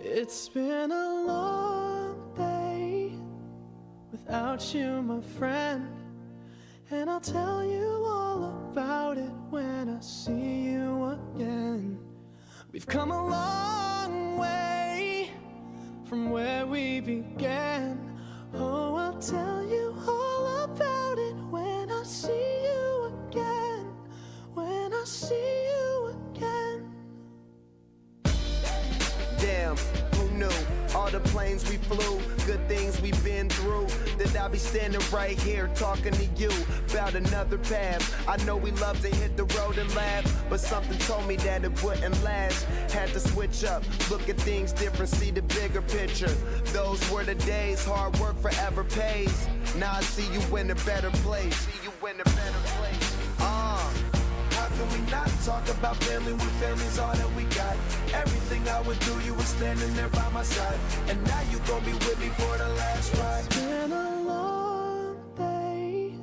It's been a long day without you, my friend, and I'll tell you all about it when I see you again. We've come a long way from where we began. Oh, I'll tell you all about it when I see you again. When I see you again. Damn, who knew? All the planes we flew, good things we've been through. That I'll be standing right here talking to you about another path. I know we love to hit the road and laugh, but something told me that it wouldn't last. Had to switch up, look at things different, see the bigger picture. Those were the days, hard work forever pays. Now I see you in a better place. See you in a better place. How can we not talk about family when family's all that we got? Everything I would do, you were standing there by my side, and now you gon' be with me for the last ride. It's been a long day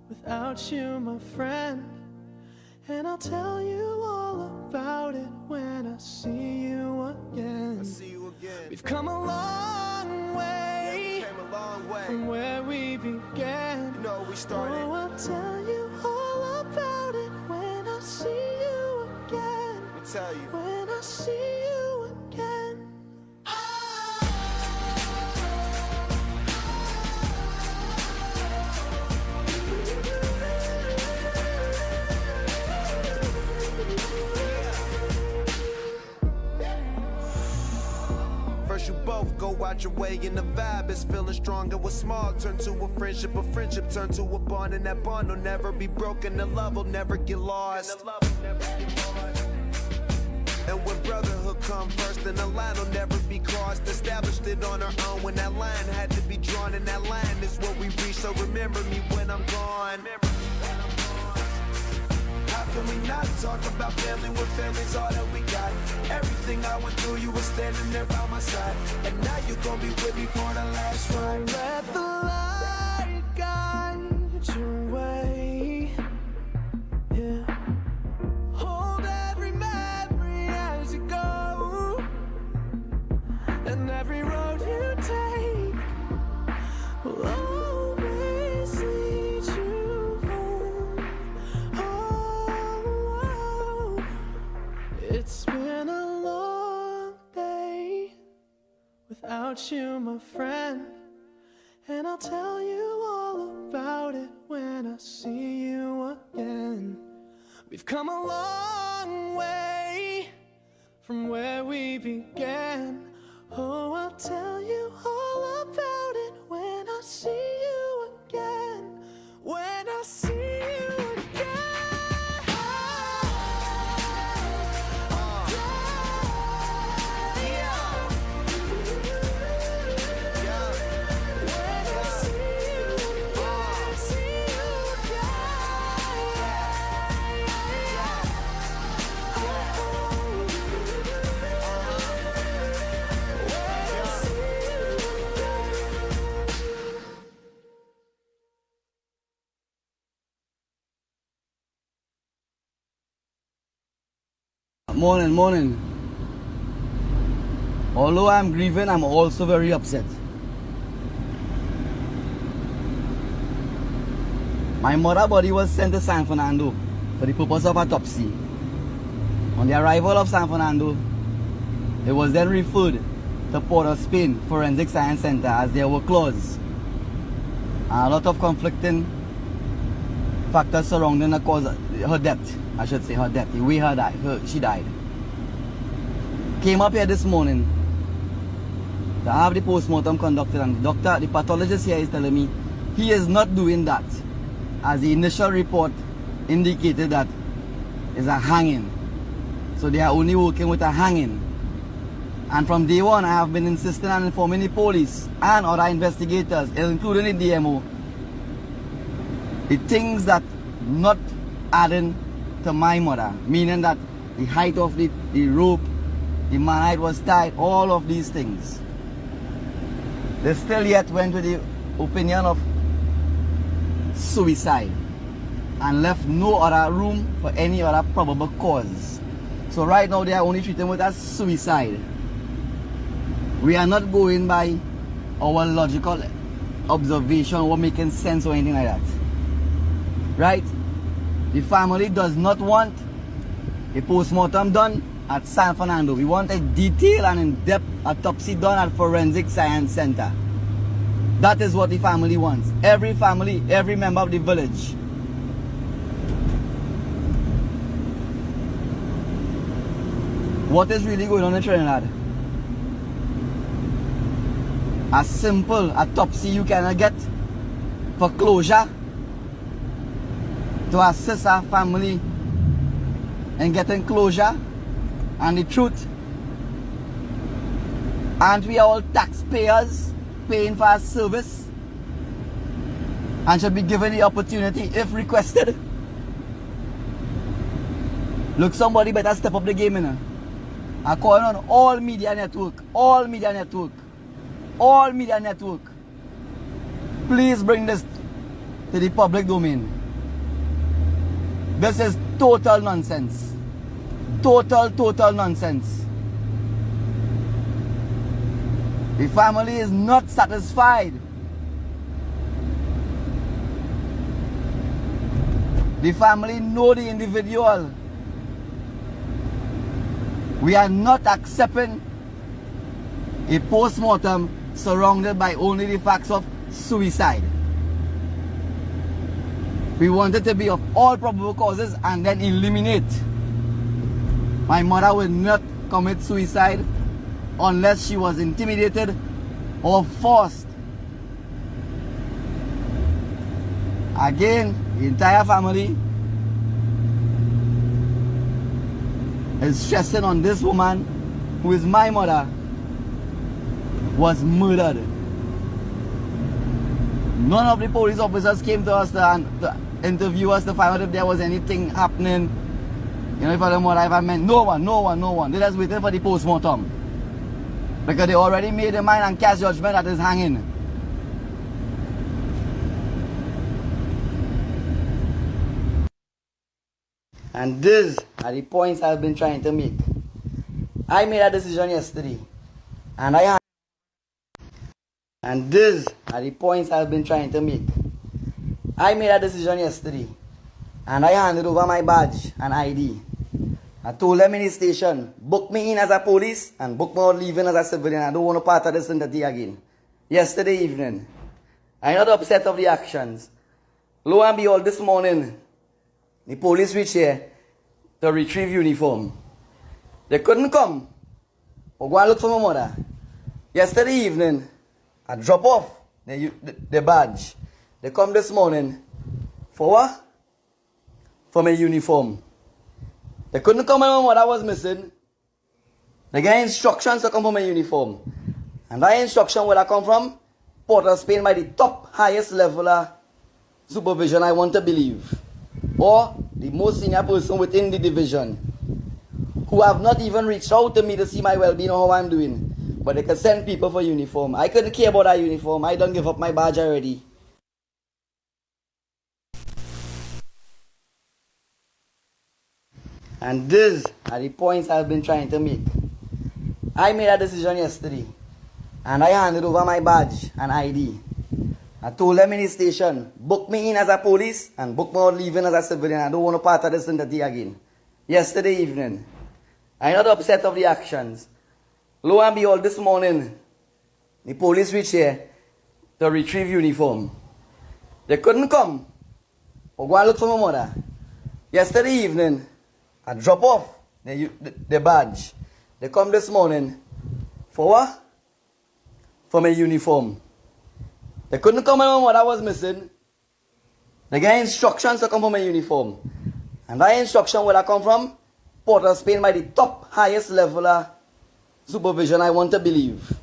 without you, my friend, and I'll tell you all about it when I see you again. I see you again. We've come a long way, Yeah, we came a long way from where we began. You know where we started. Oh, I'll tell you all about it when I see you again. Let me tell you. When I see you again. First you both go out your way and the vibe is feeling stronger. What's small turn to a friendship turn to a bond, and that bond will never be broken. The love will never get lost. And when brotherhood come first, then the line will never be crossed. Established it on our own when that line had to be drawn, and that line is what we reach. So remember me when I'm gone. How can we not talk about family when family's all that we got? Everything I went through, you were standing there by my side, and now you gon' be with me for the last ride. Let the light guide your way. Yeah. Hold every memory as you go, and every road you take will always lead you home. Oh, it's been a long day without you, my friend, and I'll tell you all about it when I see you again. We've come a long way from where we began. Oh, I'll tell you all about it when I see you again. When I see you again. Morning. Although I'm grieving, I'm also very upset. My mother's body was sent to San Fernando for the purpose of autopsy. On the arrival of San Fernando, it was then referred to Port of Spain Forensic Science Center as there were claws and a lot of conflicting factors surrounding the cause of her death. I should say her death, the way she died. Came up here this morning to have the postmortem conducted, and the pathologist here is telling me he is not doing that, as the initial report indicated that it's a hanging. So they are only working with a hanging. And from day one, I have been insisting and informing the police and other investigators, including the DMO, the things that not adding to my mother, meaning that the height of the rope, the man height was tight, all of these things. They still yet went with the opinion of suicide and left no other room for any other probable cause. So right now they are only treating it as suicide. We are not going by our logical observation or making sense or anything like that. Right? The family does not want a post-mortem done at San Fernando. We want a detailed and in-depth autopsy done at Forensic Science Center. That is what the family wants. Every family, every member of the village. What is really going on in Trinidad? A simple autopsy you cannot get for closure to assist our family in getting closure and the truth. Aren't we all taxpayers paying for our service and should be given the opportunity if requested? Look, somebody better step up the game, you know. I'm calling on all media network, please bring this to the public domain. This is total nonsense. Total nonsense. The family is not satisfied. The family know the individual. We are not accepting a post-mortem surrounded by only the facts of suicide. We want it to be of all probable causes and then eliminate. My mother will not commit suicide unless she was intimidated or forced. Again, the entire family is stressing on this woman, who is my mother, was murdered. None of the police officers came to us to interview us to find out if there was anything happening. You know, if I meant no one. They just waited for the post-mortem. Because they already made their mind and cast judgment that is hanging. And these are the points I've been trying to make. I made a decision yesterday. These are the points I've been trying to make. I made a decision yesterday. And I handed over my badge and ID. I told them in the station, book me in as a police and book me out leaving as a civilian. I don't want to part of this entity again. Yesterday evening, I'm not upset of the actions. Lo and behold, this morning, the police reached here to retrieve uniform. They couldn't come or go and look for my mother. Yesterday evening, I drop off the badge. They come this morning for what? For my uniform. They couldn't come when my mother was missing. They get instructions to come for my uniform. And that instruction will come from Port of Spain by the top highest level of supervision, I want to believe. Or the most senior person within the division, who have not even reached out to me to see my well-being or how I'm doing. But they can send people for uniform. I couldn't care about that uniform. I don't give up my badge already. And these are the points I've been trying to make. I made a decision yesterday. And I handed over my badge and ID. I told them in the station, book me in as a police and book me out leaving as a civilian. I don't want to part of this entity again. Yesterday evening, I'm not upset of the actions. Lo and behold, this morning, the police reached here to retrieve uniform. They couldn't come or go and look for my mother. Yesterday evening, I drop off the badge. They come this morning for what? For my uniform. They couldn't come when my mother was missing. They get instructions to come for my uniform. And that instruction will come from Port of Spain by the top highest level of supervision, I want to believe.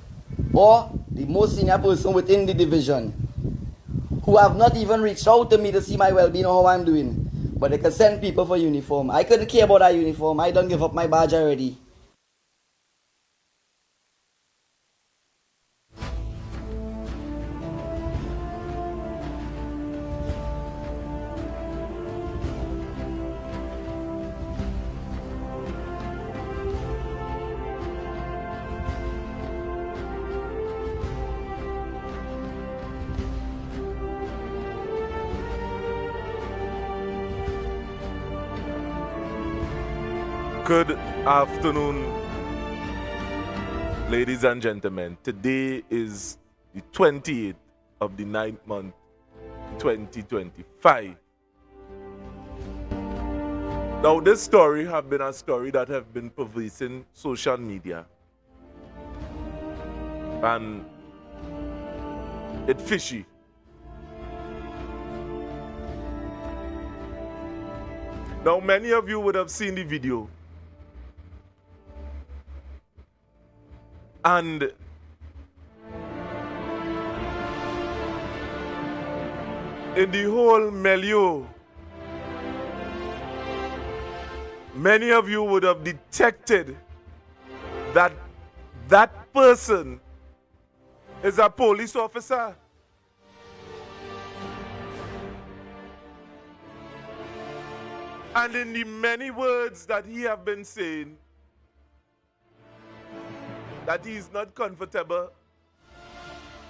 Or the most senior person within the division, who have not even reached out to me to see my well-being or how I'm doing. But they can send people for uniform. I couldn't care about that uniform. I don't give up my badge already. Good afternoon, ladies and gentlemen. Today is the 28th of the 9th month, 2025. Now, this story have been a story that have been pervading social media. And it's fishy. Now, many of you would have seen the video. And in the whole milieu, many of you would have detected that that person is a police officer. And in the many words that he have been saying, that he is not comfortable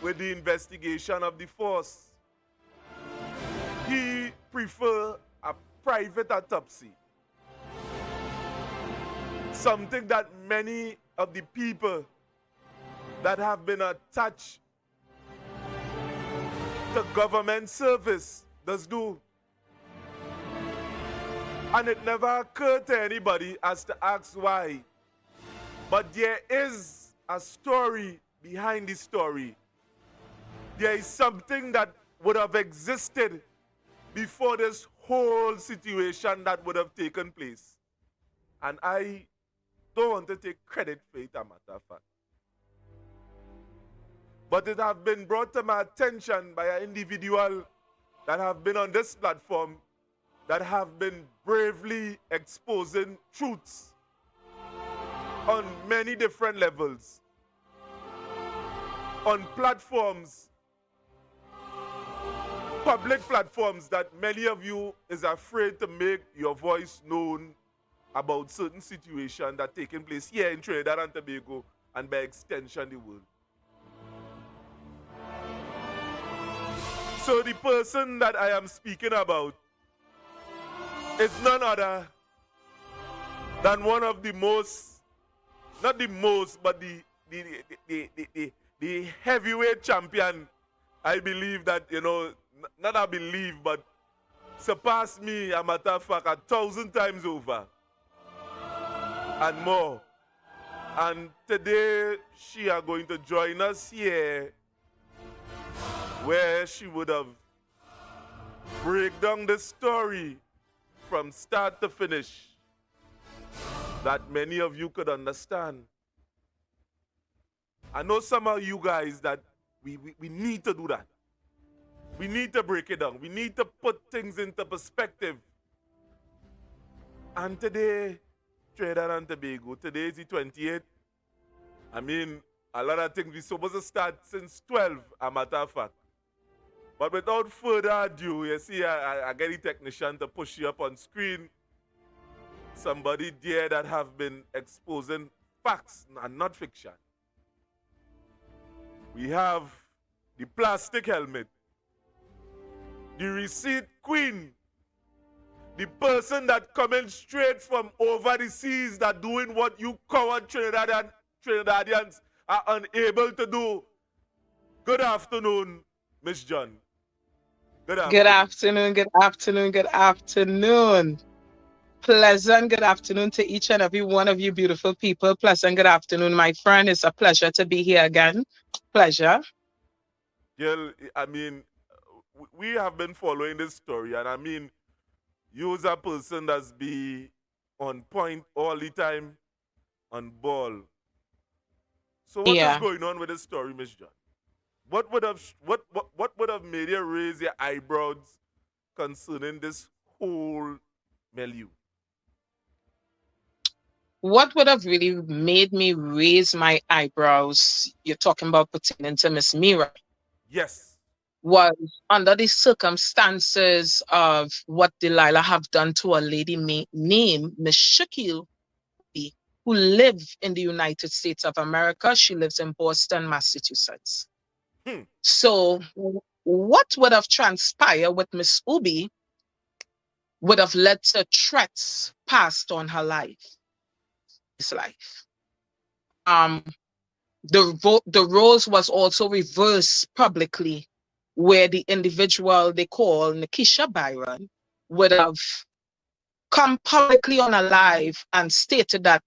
with the investigation of the force. He prefer a private autopsy. Something that many of the people that have been attached to government service does do. And it never occurred to anybody as to ask why. But there is a story behind the story. There is something that would have existed before this whole situation that would have taken place. And I don't want to take credit for it, a matter of fact. But it have been brought to my attention by an individual that have been on this platform that have been bravely exposing truths on many different levels, on platforms, public platforms that many of you is afraid to make your voice known about certain situations that taking place here in Trinidad and Tobago and by extension the world. So the person that I am speaking about is none other than one of the most, not the most, but the heavyweight champion. I believe that, not I believe, but surpassed me, a matter of fact, 1,000 times over and more. And today she are going to join us here where she would have break down the story from start to finish that many of you could understand. I know some of you guys that we need to do that. We need to break it down. We need to put things into perspective. And today, Trinidad and Tobago, today is the 28th. I mean, a lot of things we're supposed to start since 12, a matter of fact. But without further ado, you see, I get the technician to push you up on screen. Somebody there that have been exposing facts and not fiction. We have the plastic helmet, the receipt queen, the person that coming straight from over the seas that doing what you coward Trinidadians are unable to do. Good afternoon, Miss John. Good afternoon. Good afternoon, good afternoon, good afternoon. Pleasant good afternoon to each and every one of you beautiful people. Pleasant good afternoon, my friend. It's a pleasure to be here again. Pleasure. Girl, I mean, we have been following this story, and I mean, you as a person that's be on point all the time, on ball. So what is going on with this story, Miss John? What would have made you raise your eyebrows concerning this whole milieu? What would have really made me raise my eyebrows, you're talking about pertaining to Miss Mira? Yes. Was under the circumstances of what Delilah have done to a lady named Miss Shakil, who live in the United States of America. She lives in Boston, Massachusetts. So what would have transpired with Miss Ubi would have led to threats passed on her life. his life. Um, the roles was also reversed publicly, where the individual they call Nikisha Byron would have come publicly on a live and stated that,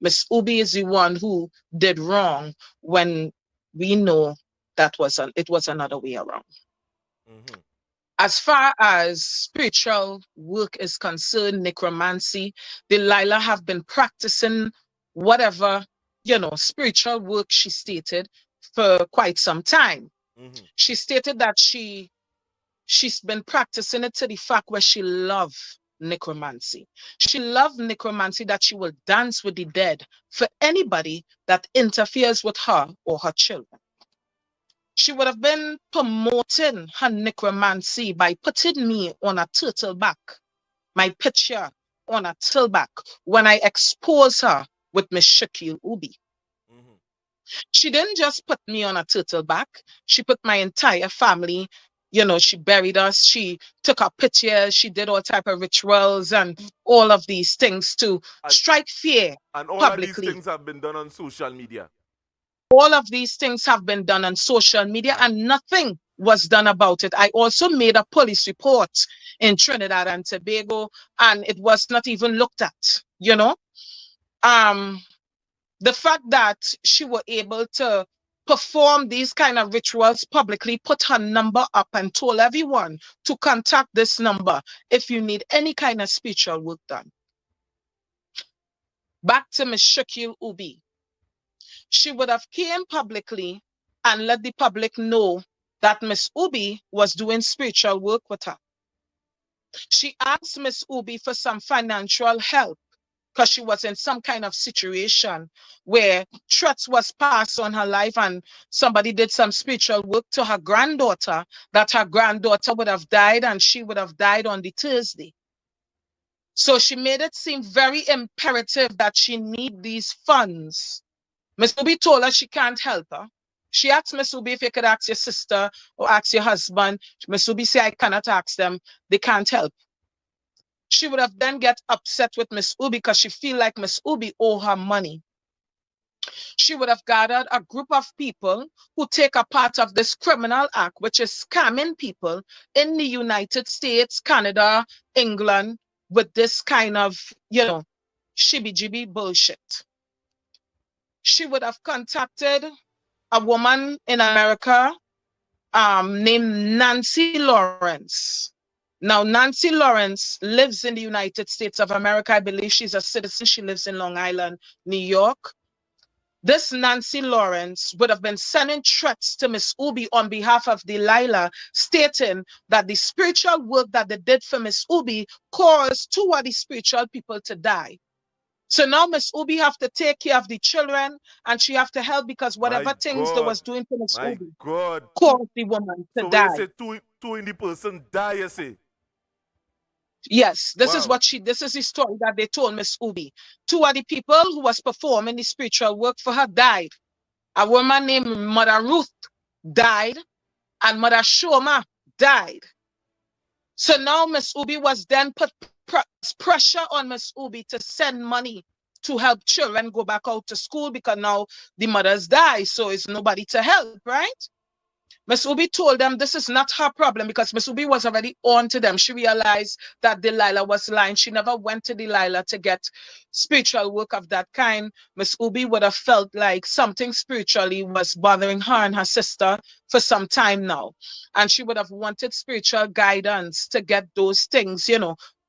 Miss Ubi is the one who did wrong, when we know it was another way around. Mm-hmm. As far as spiritual work is concerned, necromancy, Delilah have been practicing whatever, spiritual work, she stated, for quite some time. Mm-hmm. She stated that she's been practicing it to the fact where she loved necromancy. She loved necromancy that she will dance with the dead for anybody that interferes with her or her children. She would have been promoting her necromancy by putting me on a turtle back, my picture on a turtle back, when I expose her with Miss Shakil Ubi. Mm-hmm. She didn't just put me on a turtle back, she put my entire family. She buried us, she took our pictures, she did all type of rituals and all of these things to And strike fear all of these publicly. things have been done on social media. All of these things have been done on social media Right. and nothing was done about it. I also made a police report in Trinidad and Tobago, and it was not even looked at. Um, the fact that she were able to perform these kind of rituals publicly, put her number up and told everyone to contact this number if you need any kind of spiritual work done. Back to Miss Shakil Ubi. She would have came publicly and let the public know that Miss Ubi was doing spiritual work with her. She asked Miss Ubi for some financial help because she was in some kind of situation where threats was passed on her life, and somebody did some spiritual work to her granddaughter, that her granddaughter would have died and she would have died on the Thursday. So she made it seem very imperative that she need these funds. Miss Ubi told her she can't help her. She asked Miss Ubi if you could ask your sister or ask your husband. Miss Ubi said, I cannot ask them. They can't help. She would have then get upset with Miss Ubi because she feel like Miss Ubi owe her money. She would have gathered a group of people who take a part of this criminal act, which is scamming people in the United States, Canada, England, with this kind of, shibby-jibby bullshit. She would have contacted a woman in America named Nancy Lawrence. Now, Nancy Lawrence lives in the United States of America. I believe she's a citizen. She lives in Long Island, New York. This Nancy Lawrence would have been sending threats to Miss Ubi on behalf of Delilah, stating that the spiritual work that they did for Miss Ubi caused two of the spiritual people to die. So now Miss Ubi have to take care of the children and she have to help because My whatever things they God. was doing to Miss My Ubi God. caused the woman to So when you die. say two in the person die, you say? Yes, Wow. this is the story that they told Miss Ubi. Two of the people who was performing the spiritual work for her died. A woman named Mother Ruth died and Mother Shoma died. So now Miss Ubi was then put pressure on Miss Ubi to send money to help children go back out to school because now the mothers die, so it's nobody to help, right? Miss Ubi told them this is not her problem because Miss Ubi was already on to them. She realized that Delilah was lying. She never went to Delilah to get spiritual work of that kind. Miss Ubi would have felt like something spiritually was bothering her and her sister for some time now. And she would have wanted spiritual guidance to get those things,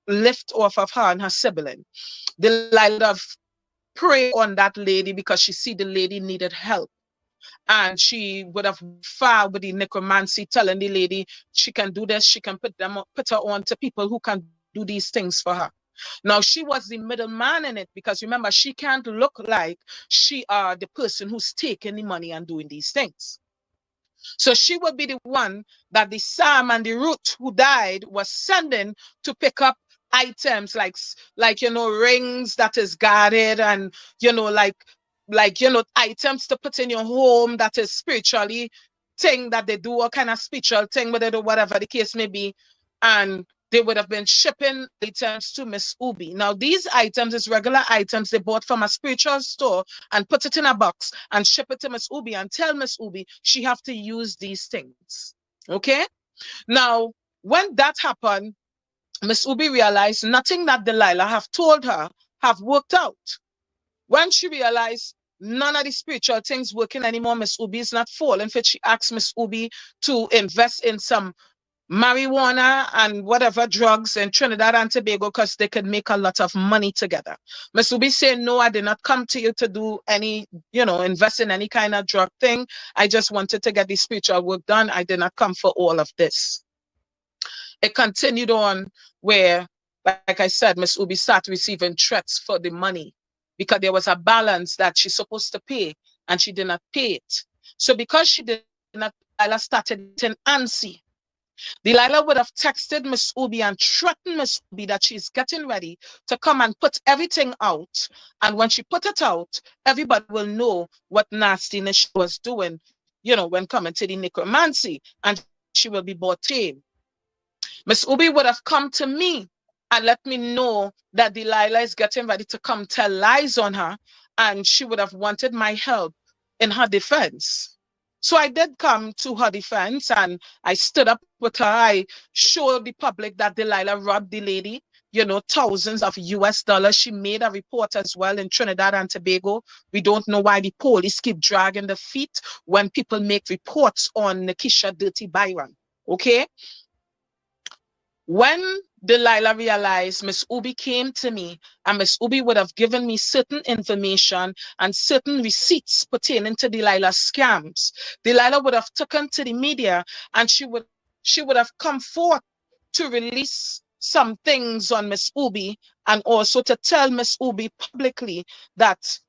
lift off of her and her sibling. Delilah would have prayed on that lady because she see the lady needed help, and she would have filed with the necromancy, telling the lady she can do this, she can put her on to people who can do these things for her. Now she was the middleman in it because remember she can't look like she are the person who's taking the money and doing these things. So she would be the one that the Sam and the Ruth who died was sending to pick up items like rings that is guarded, and items to put in your home that is spiritually thing that they do, a kind of spiritual thing with it or whatever the case may be. And they would have been shipping items to Miss Ubi. Now, these items is regular items they bought from a spiritual store and put it in a box and ship it to Miss Ubi and tell Miss Ubi she have to use these things. Okay? Now, when that happened, Miss Ubi realized nothing that Delilah have told her have worked out. When she realized none of the spiritual things working anymore, Miss Ubi is not falling for it. She asked Miss Ubi to invest in some marijuana and whatever drugs in Trinidad and Tobago because they could make a lot of money together. Miss Ubi said, no, I did not come to you to do any, invest in any kind of drug thing. I just wanted to get the spiritual work done. I did not come for all of this. It continued on where, like I said, Miss Ubi started receiving threats for the money because there was a balance that she's supposed to pay and she did not pay it. So because she did not, Delilah started getting antsy. Delilah would have texted Miss Ubi and threatened Miss Ubi that she's getting ready to come and put everything out. And when she put it out, everybody will know what nastiness she was doing, when coming to the necromancy, and she will be bought tame. Miss Ubi would have come to me and let me know that Delilah is getting ready to come tell lies on her, and she would have wanted my help in her defense. So I did come to her defense and I stood up with her. I showed the public that Delilah robbed the lady, thousands of US dollars. She made a report as well in Trinidad and Tobago. We don't know why the police keep dragging the feet when people make reports on Nikisha Dirty Byron. Okay? When Delilah realized Miss Ubi came to me and Miss Ubi would have given me certain information and certain receipts pertaining to Delilah's scams, Delilah would have taken to the media and she would have come forth to release some things on Miss Ubi and also to tell Miss Ubi publicly that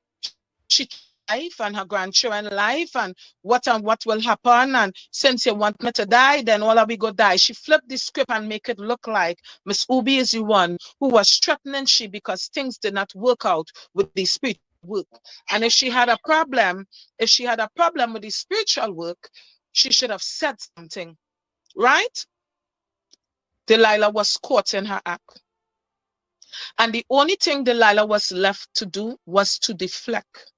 she life and her grandchildren life and what will happen, and since you want me to die, then all of we go die. She flipped the script and make it look like Miss Ubi is the one who was threatening she because things did not work out with the spiritual work. And if she had a problem with the spiritual work, she should have said something, right? Delilah was caught in her act. And the only thing Delilah was left to do was to deflect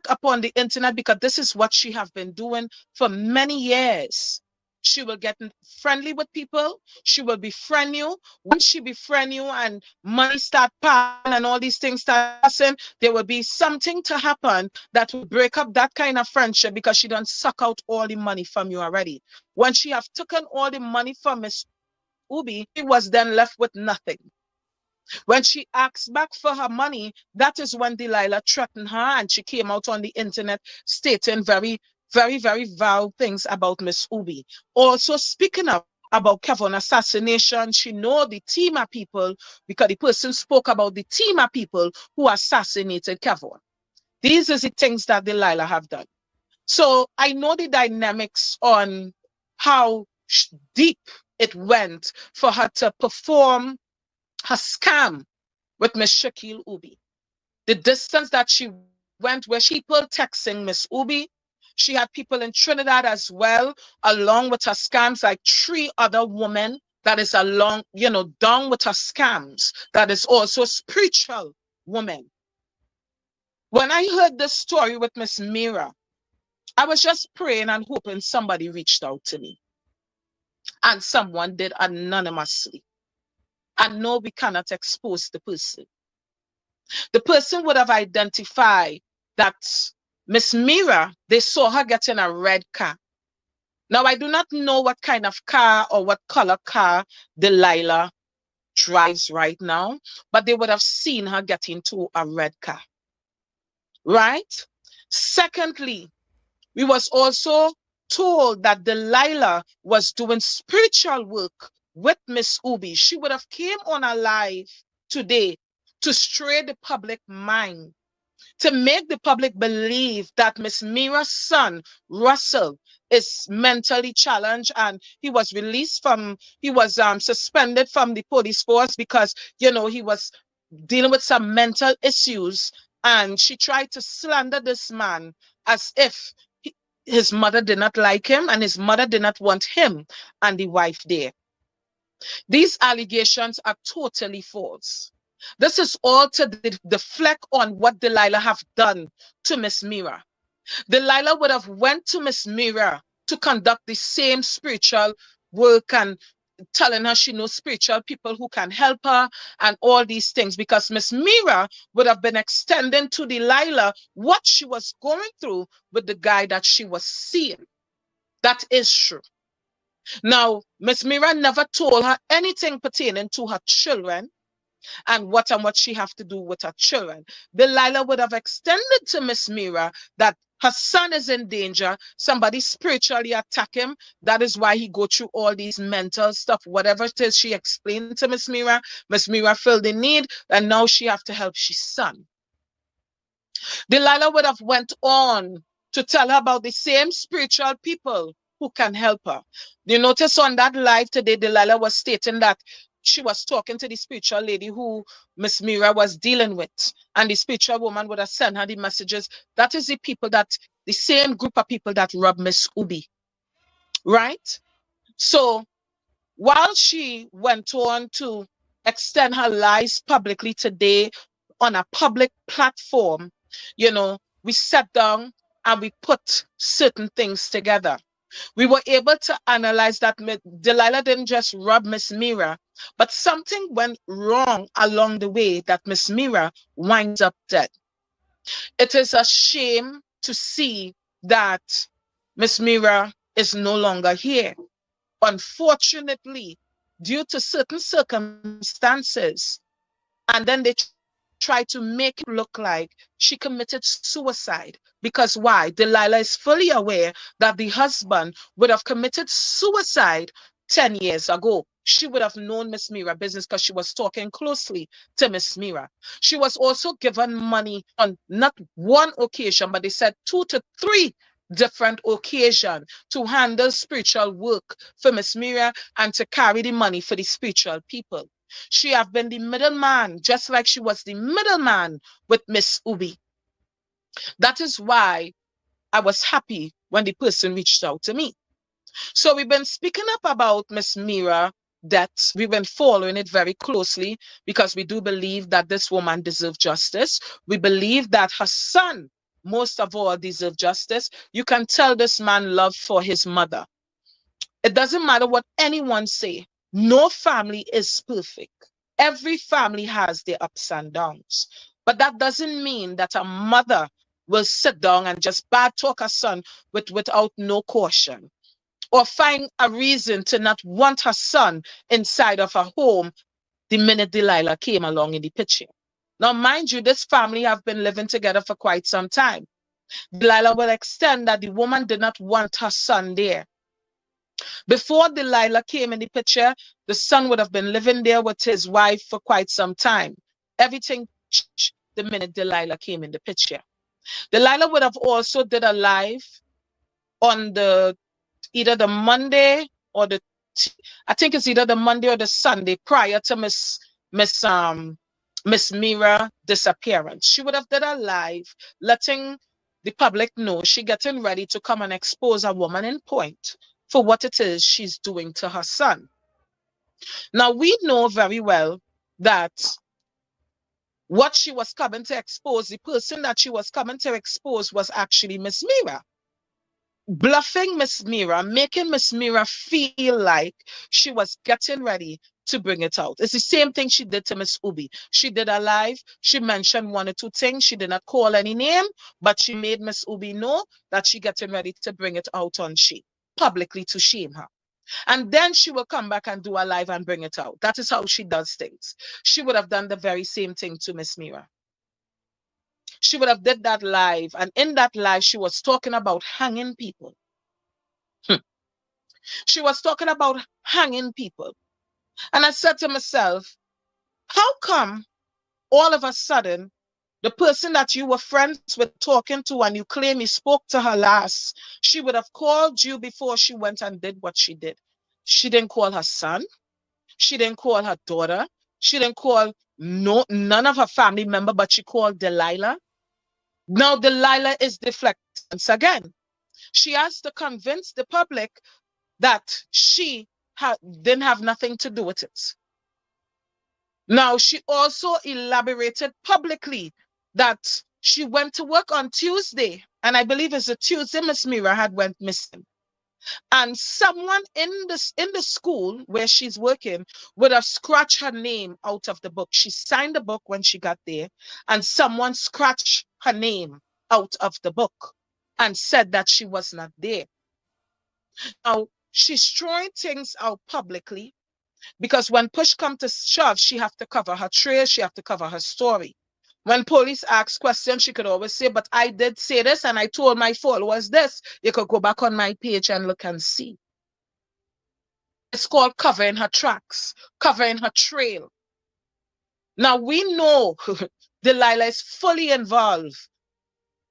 upon the internet, because this is what she have been doing for many years. She will get friendly with people. She will befriend you. Once she befriend you and money start passing and all these things start passing, there will be something to happen that will break up that kind of friendship because she done suck out all the money from you already. When she have taken all the money from Miss Ubi, she was then left with nothing. When she asked back for her money, that is when Delilah threatened her and she came out on the internet stating very, very, very vile things about Miss Ubi. Also speaking up about Kevin assassination, she know the team of people because the person spoke about the team of people who assassinated Kevin. These are the things that Delilah have done. So I know the dynamics on how deep it went for her to perform her scam with Miss Shakil Ubi. The distance that she went where she people texting Miss Ubi. She had people in Trinidad as well, along with her scams, like 3 other women that is along, down with her scams, that is also spiritual women. When I heard this story with Miss Mira, I was just praying and hoping somebody reached out to me. And someone did anonymously. And no, we cannot expose the person. The person would have identified that Miss Mira, they saw her getting a red car. Now, I do not know what kind of car or what color car Delilah drives right now, but they would have seen her get into a red car, right? Secondly, we was also told that Delilah was doing spiritual work with Miss Ubi. She would have came on a live today to stray the public mind, to make the public believe that Miss Mira's son, Russell, is mentally challenged and he was suspended from the police force because, he was dealing with some mental issues. And she tried to slander this man as if his mother did not like him and his mother did not want him and the wife there. These allegations are totally false. This is all to deflect on what Delilah have done to Miss Mira. Delilah would have went to Miss Mira to conduct the same spiritual work and telling her she knows spiritual people who can help her and all these things, because Miss Mira would have been extending to Delilah what she was going through with the guy that she was seeing. That is true. Now, Miss Mira never told her anything pertaining to her children and what she have to do with her children. Delilah would have extended to Miss Mira that her son is in danger. Somebody spiritually attack him. That is why he go through all these mental stuff. Whatever it is she explained to Miss Mira felt the need, and now she have to help his son. Delilah would have went on to tell her about the same spiritual people who can help her. You notice on that live today, Delilah was stating that she was talking to the spiritual lady who Miss Mira was dealing with. And the spiritual woman would have sent her the messages. That is the same group of people that robbed Miss Ubi. Right? So while she went on to extend her lies publicly today on a public platform, we sat down and we put certain things together. We were able to analyze that Delilah didn't just rob Miss Mira, but something went wrong along the way that Miss Mira winds up dead. It is a shame to see that Miss Mira is no longer here. Unfortunately, due to certain circumstances, and then they try to make it look like she committed suicide. Because why? Delilah is fully aware that the husband would have committed suicide 10 years ago. She would have known Miss Mira business because she was talking closely to Miss Mira. She was also given money on not one occasion, but they said 2 to 3 different occasions to handle spiritual work for Miss Mira and to carry the money for the spiritual people. She have been the middleman, just like she was the middleman with Miss Ubi. That is why I was happy when the person reached out to me. So we've been speaking up about Miss Mira, that we've been following it very closely because we do believe that this woman deserves justice. We believe that her son, most of all, deserves justice. You can tell this man love for his mother. It doesn't matter what anyone say. No family is perfect. Every family has their ups and downs. But that doesn't mean that a mother will sit down and just bad talk her son without no caution, or find a reason to not want her son inside of her home the minute Delilah came along in the picture. Now, mind you, this family have been living together for quite some time. Delilah will extend that the woman did not want her son there. Before Delilah came in the picture, the son would have been living there with his wife for quite some time. Everything changed the minute Delilah came in the picture. Delilah would have also did a live on either the Monday or I think it's either the Monday or the Sunday prior to Miss Mira disappearance. She would have did a live letting the public know she getting ready to come and expose a woman in point for what it is she's doing to her son. Now we know very well that what she was coming to expose, the person that she was coming to expose was actually Miss Mira. Bluffing Miss Mira, making Miss Mira feel like she was getting ready to bring it out. It's the same thing she did to Miss Ubi. She did a live, she mentioned 1 or 2 things. She did not call any name, but she made Miss Ubi know that she getting ready to bring it out on she, publicly to shame her. And then she will come back and do a live and bring it out. That is how she does things. She would have done the very same thing to Miss Mira. She would have did that live, and in that live she was talking about hanging people. She was talking about hanging people. And I said to myself, how come all of a sudden the person that you were friends with talking to and you claim you spoke to her last, she would have called you before she went and did what she did? She didn't call her son. She didn't call her daughter. She didn't call none of her family member, but she called Delilah. Now Delilah is deflecting once again. She has to convince the public that she didn't have nothing to do with it. Now, she also elaborated publicly that she went to work on Tuesday, and I believe it's a Tuesday Miss Mira had went missing. And someone in the school where she's working would have scratched her name out of the book. She signed the book when she got there, and someone scratched her name out of the book and said that she was not there. Now, she's throwing things out publicly because when push comes to shove, she have to cover her trail, she have to cover her story. When police ask questions, she could always say, but I did say this and I told my followers this. You could go back on my page and look and see. It's called covering her tracks, covering her trail. Now we know Delilah is fully involved.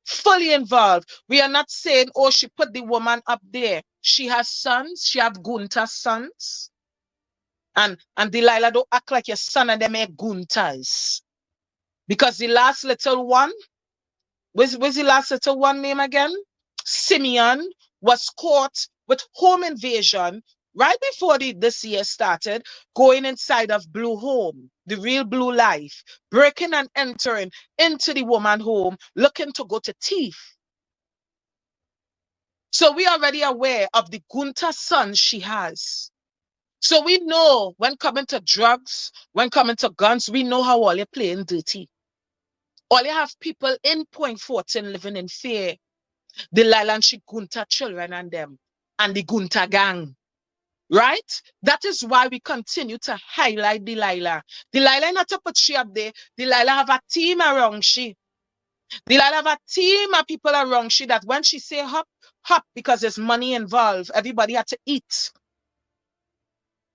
Fully involved. We are not saying, oh, she put the woman up there. She has sons. She have Gunta's sons. And Delilah don't act like your son and them are Guntas. Because the last little one, what's the last little one name again? Simeon was caught with home invasion right before this year started, going inside of Blue Home, the real Blue Life, breaking and entering into the woman home, looking to go to thief. So we are already aware of the Gunta sons she has. So we know when coming to drugs, when coming to guns, we know how all you're playing dirty. All you have people in Point Fortin living in fear. Delilah and she Gunta children and them, and the Gunta gang. Right? That is why we continue to highlight Delilah. Delilah not to put she up there. Delilah have a team around she. Delilah have a team of people around she that when she say hop, hop because there's money involved. Everybody had to eat.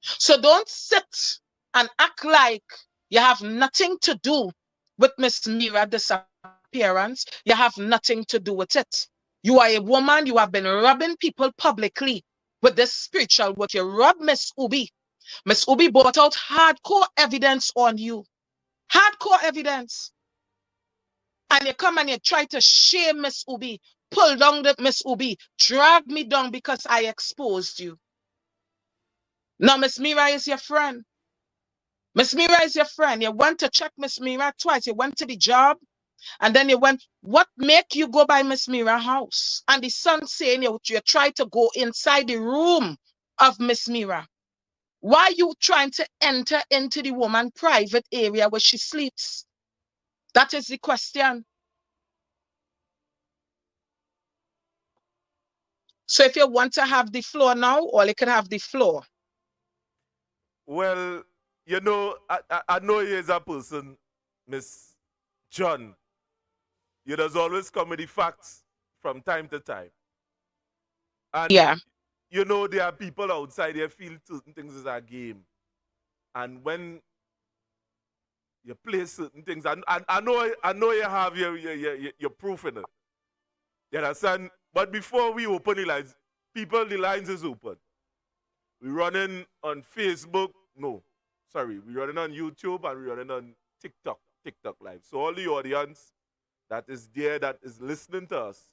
So don't sit and act like you have nothing to do with Miss Mira disappearance. You have nothing to do with it. You are a woman. You have been robbing people publicly with this spiritual work. You rob Miss Ubi. Miss Ubi brought out hardcore evidence on you. Hardcore evidence. And you come and you try to shame Miss Ubi. Pull down the Miss Ubi. Drag me down because I exposed you. Now, Miss Mira is your friend. Miss Mira is your friend. You went to check Miss Mira twice. You went to the job and then you went, what make you go by Miss Mira house? And the son saying you try to go inside the room of Miss Mira. Why are you trying to enter into the woman private area where she sleeps? That is the question. So if you want to have the floor now, or you can have the floor. Well, you know, I know you as a person, Miss John. You does always come with the facts from time to time. And Yeah. you know there are people outside there feel certain things is a game. And when you play certain things, I know you have your proof in it. You understand? But before we open the lines, people, the lines is open. We're running on Facebook. No, sorry. We're running on YouTube and we're running on TikTok Live. So all the audience that is there, that is listening to us,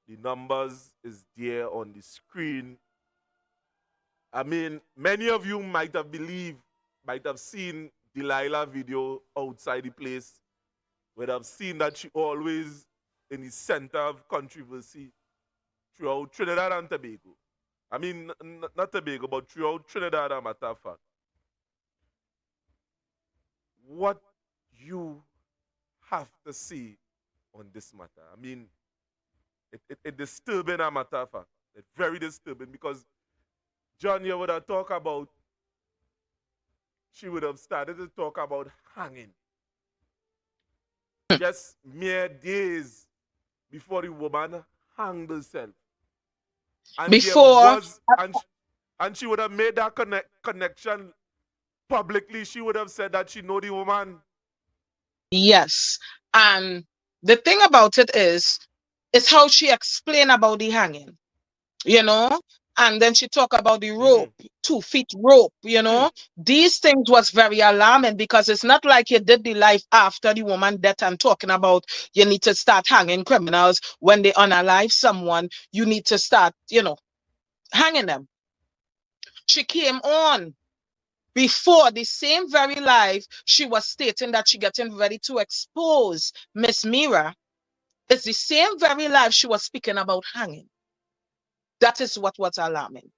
the numbers is there on the screen. I mean, many of you might have seen Delilah video outside the place, would have seen that she always in the center of controversy throughout Trinidad and Tobago. I mean, not Tobago, but throughout Trinidad, as a matter of fact. What you have to say on this matter? I mean, it's disturbing, as a matter of fact. It's very disturbing because John, you would have talked about, she would have started to talk about hanging. Just mere days before the woman hanged herself. And Before, and she would have made that connection publicly. She would have said that she know the woman. yes. And the thing about it is how she explained about the hanging, you know? And then she talked about the rope, 2 feet rope, you know? These things was very alarming because it's not like you did the life after the woman death and talking about you need to start hanging criminals when they unalive someone. You need to start, hanging them. She came on before the same very live. She was stating that she getting ready to expose Miss Mira. It's the same very live she was speaking about hanging. That is what was alarming.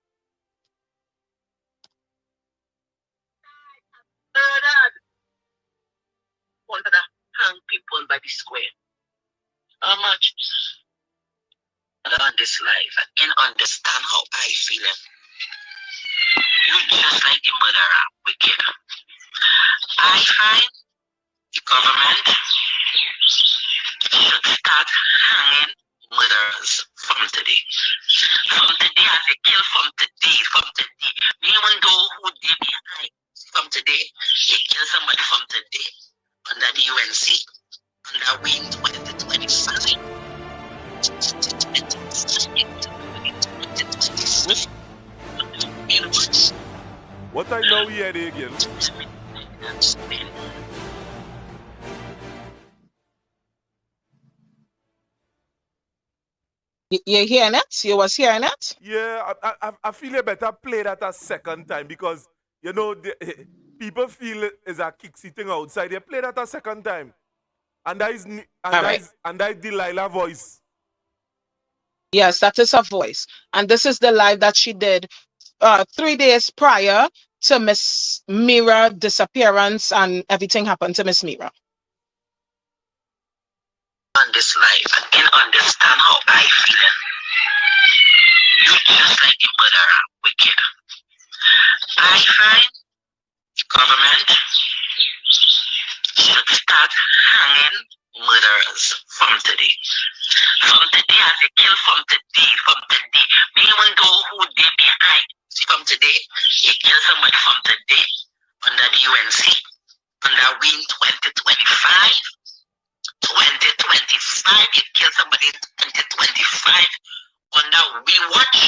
Wanted to hang people by the square. How much? On this life, I can understand how I feel. You just like the murderer, wicked. I find the government should start hanging murderers from today. From today, as they kill from today. Even though who did behind from today, they kill somebody from today under the UNC, under we in 2025. What I know here again. You hearing it? You was hearing it? Yeah, I feel you better play that a second time because, you know, people feel it is a kicksy thing outside. You play that a second time. And that is, and that is Delilah voice. Yes, that is her voice. And this is the live that she did 3 days prior to Miss Mira disappearance, and everything happened to Miss Mira. On this life, I can understand how I feel. You just like the murderer, wicked. I find the government should start hanging murderers from today. From today, as they kill from today. Even though who they behind. See, from today, they kill somebody from today under the UNC, under we in 2025. 2025, you kill somebody in 2025 under we watch.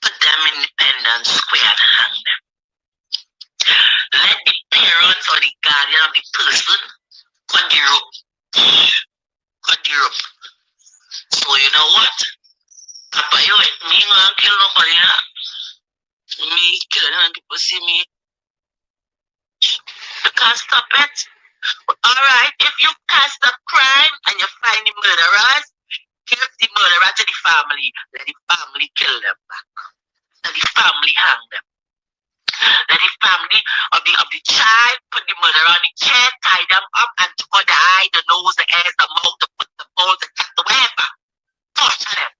Put them in Independence Square and hang them. Let the parents or the guardian of the person cut the rope. So you know what? Papa, you let me not kill nobody. Me killing and people see me. You can't stop it. Alright, if you can't stop crime and you find the murderers, give the murderer to the family. Let the family kill them back. Let the family hang them. Let the family of the child put the murderer on the chair, tie them up, and cut the eye, the nose, the ears, the mouth, the foot, the balls, the cat, whatever. Torture them.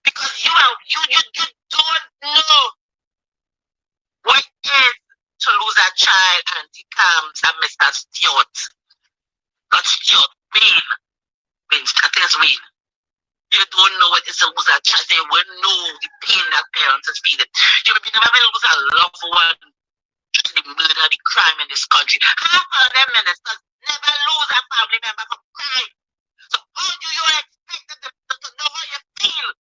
Because you don't know what it is to lose a child, Auntie Cams and Mr. Stewart. Not Stewart, Wayne. Wayne. You don't know what it is to lose a child. They will know the pain that parents is feeling. You never lose a loved one due to the murder, the crime in this country. Half of them ministers never lose a family member from crime. So how do you expect them to know how you feel?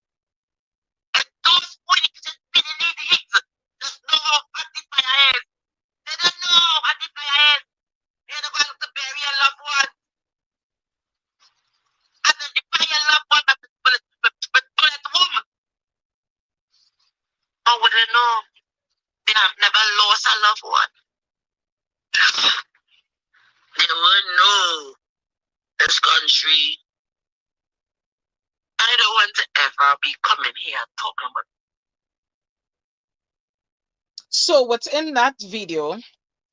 And those who just beneath the hits just know how hot the fire is. They don't know how hot the fire is. They're the ones to bury a loved one. And then the fire loved one but bullet woman. How would they know? They have never lost a loved one. They will know this country. I don't want to ever be coming here talking about. So within that video,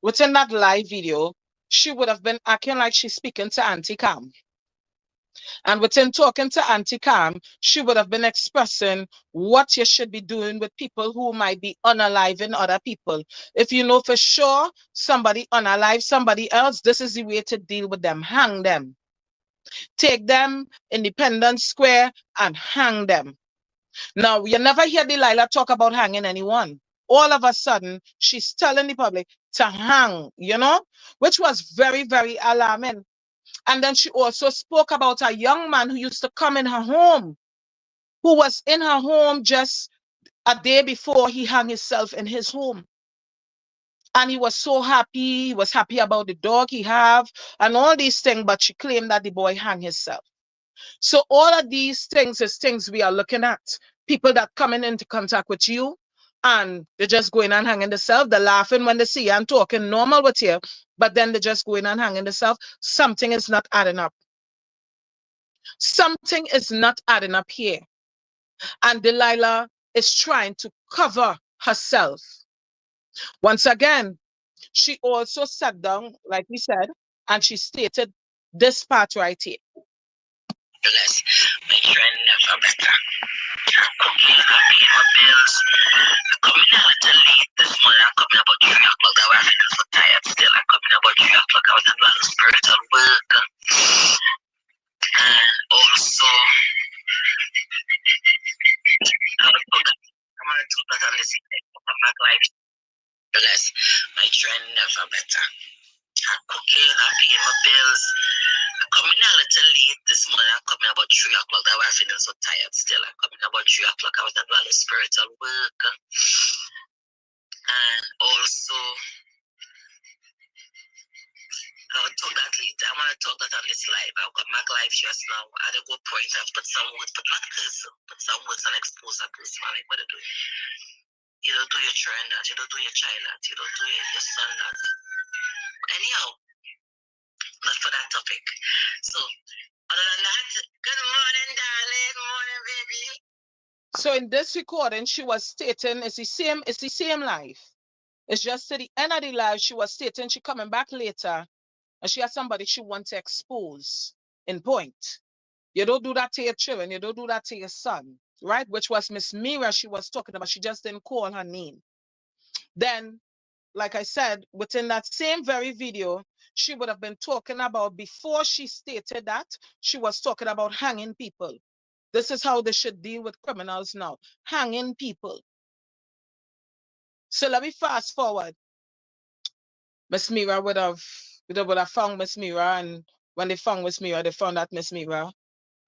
within that live video, she would have been acting like she's speaking to Auntie Cam. And within talking to Auntie Cam, she would have been expressing what you should be doing with people who might be unaliving other people. If you know for sure somebody unalive somebody else, this is the way to deal with them. Hang them. Take them Independence Square and hang them. Now, you never hear Delilah talk about hanging anyone. All of a sudden, she's telling the public to hang, which was very, very alarming. And then she also spoke about a young man who used to come in her home, who was in her home just a day before he hung himself in his home. And he was so happy. He was happy about the dog he have and all these things, but she claimed that the boy hung himself. So all of these things is things we are looking at. People that coming into contact with you, and they just go in and hang in themselves. They're laughing when they see you and talking normal with you, but then they just go in and hang in themselves. Something is not adding up. Something is not adding up here. And Delilah is trying to cover herself. Once again, she also sat down, like we said, and she stated this part right here. Bless my friend never better. Cooking, paying my bills. Coming a little late this morning. I'm coming about 3 o'clock. I was feeling so tired still. I'm coming about 3 o'clock. I was at a lot of spiritual work. And also, I'm going to talk that on this life. Bless my friend never better. I'm cooking, I'm paying my bills. I'm coming a little late this morning. I'm coming about 3 o'clock. I was feeling so tired still. I'm coming about 3 o'clock. I was at a lot of spiritual work. And also, I will talk that later. I want to talk that on this live. I'll come back live just now. I don't go point and put some words, but not curse. Put some words and expose that person. Like what I do. You don't do your children that. You don't do your child that. You don't do your son that. Anyhow, not for that topic. So, other than that, good morning, darling. Morning, baby. So in this recording, she was stating it's the same life. It's just to the end of the life, she was stating she coming back later and she has somebody she wants to expose in point. You don't do that to your children, you don't do that to your son, right? Which was Miss Mira she was talking about. She just didn't call her name. Then, like I said, within that same very video, she would have been talking about, before she stated that, she was talking about hanging people. This is how they should deal with criminals now, hanging people. So let me fast forward. Miss Mira would have found Miss Mira, and when they found Miss Mira, they found that Miss Mira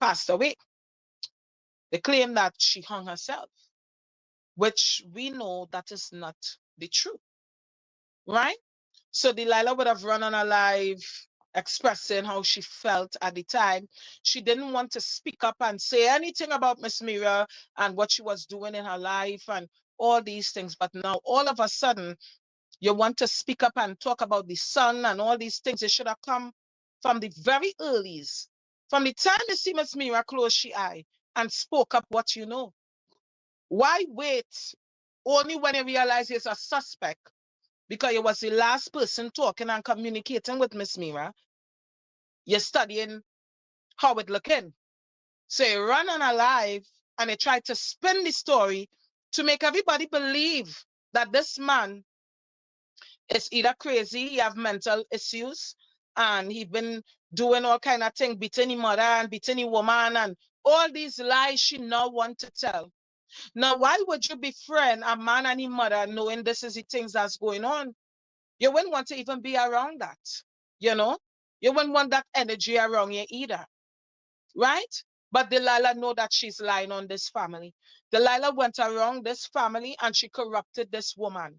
passed away. They claim that she hung herself, which we know that is not the truth, right? So Delilah would have run on a live expressing how she felt at the time. She didn't want to speak up and say anything about Miss Mira and what she was doing in her life and all these things. But now all of a sudden, you want to speak up and talk about the son and all these things. It should have come from the very earlies. From the time you see Miss Mira close she eye and spoke up what you know. Why wait only when you realize it's a suspect? Because you was the last person talking and communicating with Miss Mira. You're studying how it looking. So you run on a live and you try to spin the story to make everybody believe that this man is either crazy, he have mental issues, and he been doing all kind of thing, beating his mother and beating his woman, and all these lies she now want to tell. Now, why would you befriend a man and his mother knowing this is the things that's going on? You wouldn't want to even be around that, you know? You wouldn't want that energy around you either, right? But Delilah know that she's lying on this family. Delilah went around this family and she corrupted this woman.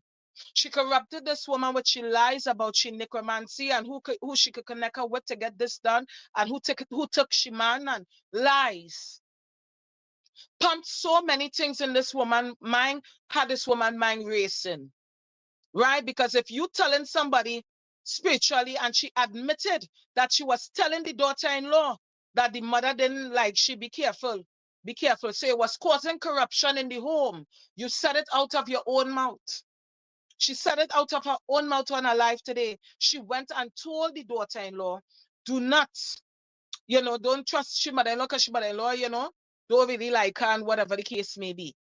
She corrupted this woman with she lies about she necromancy and who she could connect her with to get this done, and who took she man, and lies. Pumped so many things in this woman mind, had this woman mind racing. Right? Because if you telling somebody spiritually and she admitted that she was telling the daughter-in-law that the mother didn't like, she be careful. Be careful. So it was causing corruption in the home. You said it out of your own mouth. She said it out of her own mouth on her life today. She went and told the daughter-in-law, do not, don't trust she mother-in-law because she mother-in-law, don't really like her and whatever the case may be.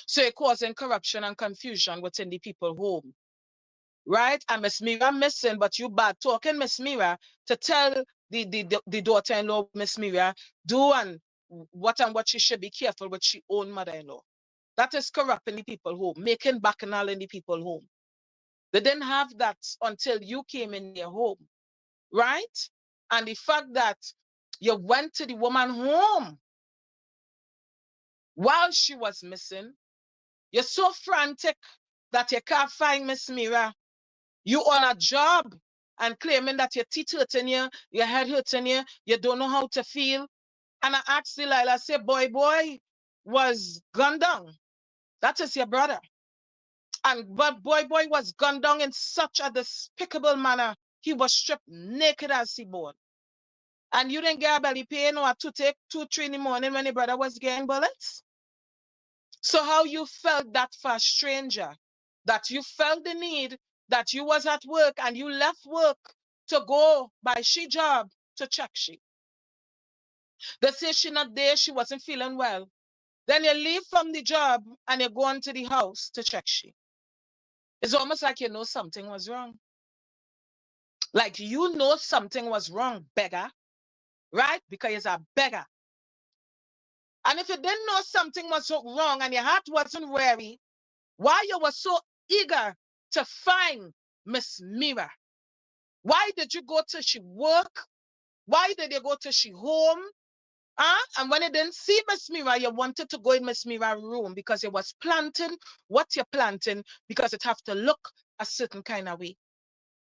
So it causing corruption and confusion within the people home. Right? And Miss Mira missing, but you bad talking Miss Mira to tell the daughter-in-law, Miss Mira, do and what she should be careful with she own mother-in-law. That is corrupting the people home, making bacchanal in the people home. They didn't have that until you came in their home, right? And the fact that you went to the woman home while she was missing, you're so frantic that you can't find Miss Mira. You on a job and claiming that your teeth hurting you, your head hurting you, you don't know how to feel. And I asked Delilah, I say, boy, was gunned down. That is your brother. And but boy was gunned down in such a despicable manner. He was stripped naked as he born. And you didn't get a belly pain or to take 2, 3 in the morning when your brother was getting bullets? So how you felt that for a stranger, that you felt the need, that you was at work and you left work to go by she job to check she. They say she not there, she wasn't feeling well. Then you leave from the job and you go into the house to check she. It's almost like you know something was wrong. Like you know something was wrong, beggar, right? Because you're a beggar. And if you didn't know something was so wrong and your heart wasn't weary, why you were so eager to find Miss Mira? Why did you go to she work? Why did you go to she home? And when you didn't see Miss Mira, you wanted to go in Miss Mira's room because it was planting what you're planting because it have to look a certain kind of way.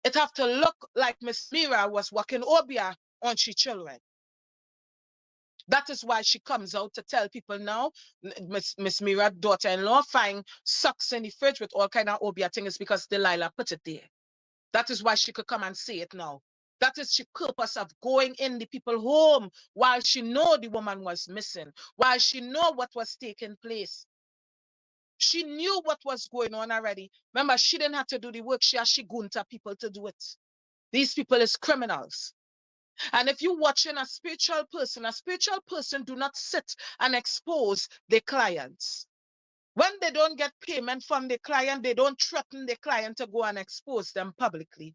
It have to look like Miss Mira was walking Obia on she children. That is why she comes out to tell people now, Miss Mira, daughter-in-law, find socks in the fridge with all kind of Obia things because Delilah put it there. That is why she could come and say it now. That is the purpose of going in the people home while she know the woman was missing, while she know what was taking place. She knew what was going on already. Remember, she didn't have to do the work. She had she gunta people to do it. These people is criminals. And if you're watching a spiritual person do not sit and expose their clients. When they don't get payment from the client, they don't threaten the client to go and expose them publicly.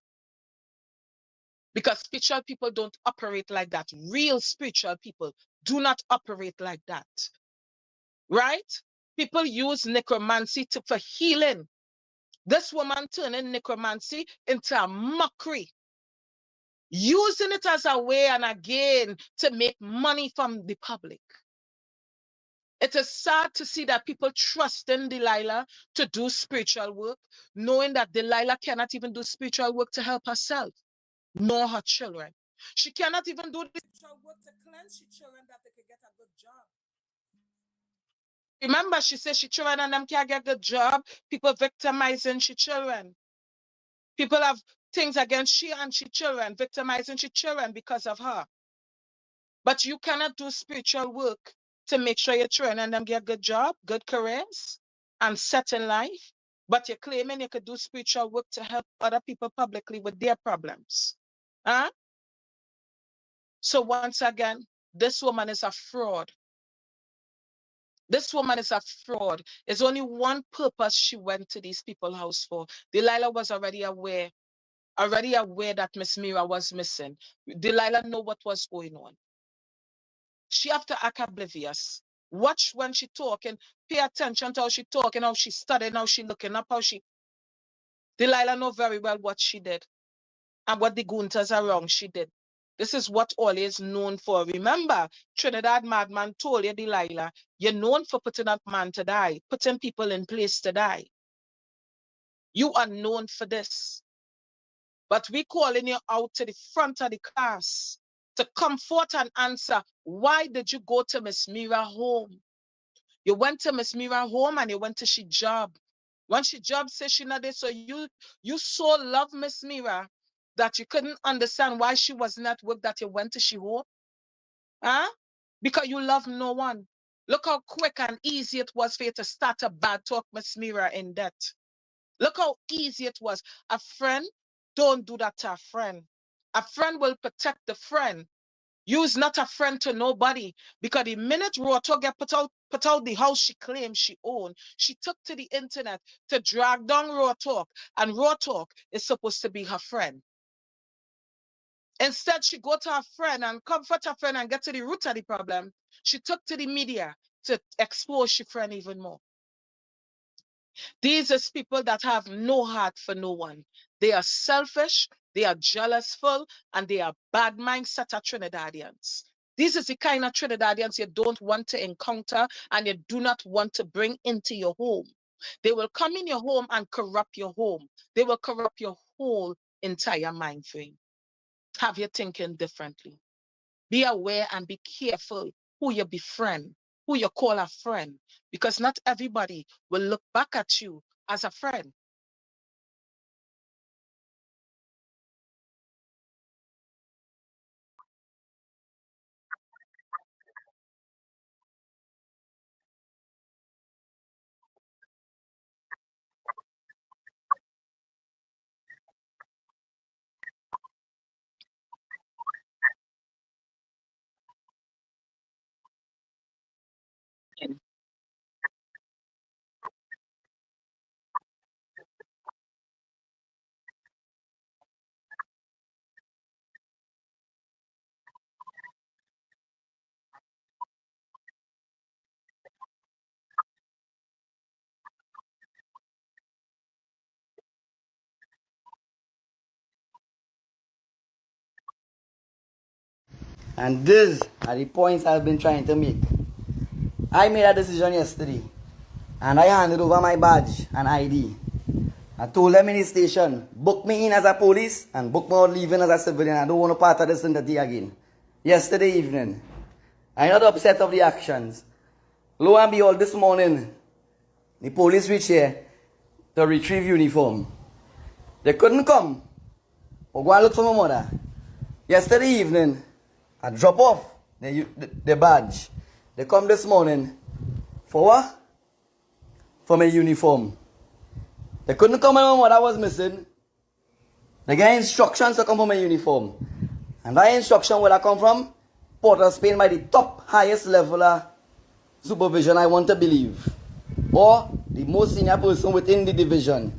Because spiritual people don't operate like that. Real spiritual people do not operate like that. Right? People use necromancy for healing. This woman turning necromancy into a mockery, using it as a way and again to make money from the public. It is sad to see that people trust in Delilah to do spiritual work, knowing that Delilah cannot even do spiritual work to help herself, nor her children. She cannot even do the spiritual work to cleanse her children that they could get a good job. Remember, she said she children and them can't get a good job. People victimizing she children. People have things against she and she children, victimizing she children because of her. But you cannot do spiritual work to make sure your children and them get a good job, good careers, and set in life. But you're claiming you could do spiritual work to help other people publicly with their problems. Huh? So once again, this woman is a fraud. This woman is a fraud. There's only one purpose she went to these people's house for. Delilah was already aware that Miss Mira was missing. Delilah knew what was going on. She have to act oblivious. Watch when she talking, pay attention to how she talking, how she studying, how she looking up, how she. Delilah know very well what she did and what the guntas around she did. This is what Ollie is known for. Remember, Trinidad Madman told you, Delilah, you're known for putting that man to die, putting people in place to die. You are known for this. But we calling you out to the front of the class to come forth and answer, why did you go to Miss Mira home? You went to Miss Mira home and you went to she job. When she job says she not there, so you so love Miss Mira that you couldn't understand why she wasn't at work, that you went to she home. Huh? Because you love no one. Look how quick and easy it was for you to start a bad talk Miss Mira in debt. Look how easy it was. A friend, don't do that to a friend. A friend will protect the friend. You is not a friend to nobody, because the minute Roto get put out the house she claims she owned, she took to the internet to drag down Roto, and Roto is supposed to be her friend. Instead, she go to her friend and comfort her friend and get to the root of the problem. She took to the media to expose her friend even more. These are people that have no heart for no one. They are selfish, they are jealousful, and they are bad mindset of Trinidadians. These is the kind of Trinidadians you don't want to encounter and you do not want to bring into your home. They will come in your home and corrupt your home. They will corrupt your whole entire mind frame. Have you thinking differently. Be aware and be careful who you befriend. who you call a friend, because not everybody will look back at you as a friend. And these are the points I've been trying to make. I made a decision yesterday, and I handed over my badge and ID. I told them in the station, book me in as a police and book me out leaving as a civilian. I don't want to part of this entity again. Yesterday evening, I'm not upset of the actions. Lo and behold, this morning, the police reached here to retrieve uniform. They couldn't come, but go and look for my mother. Yesterday evening, I drop off the badge. They come this morning for what? For my uniform. They couldn't come when my mother was missing. They get instructions to come for my uniform. And that instruction will come from Port of Spain by the top highest level of supervision, I want to believe. Or the most senior person within the division,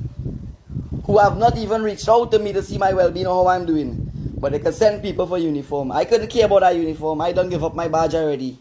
who have not even reached out to me to see my well-being or how I'm doing. But they can send people for uniform. I couldn't care about that uniform. I don't give up my badge already.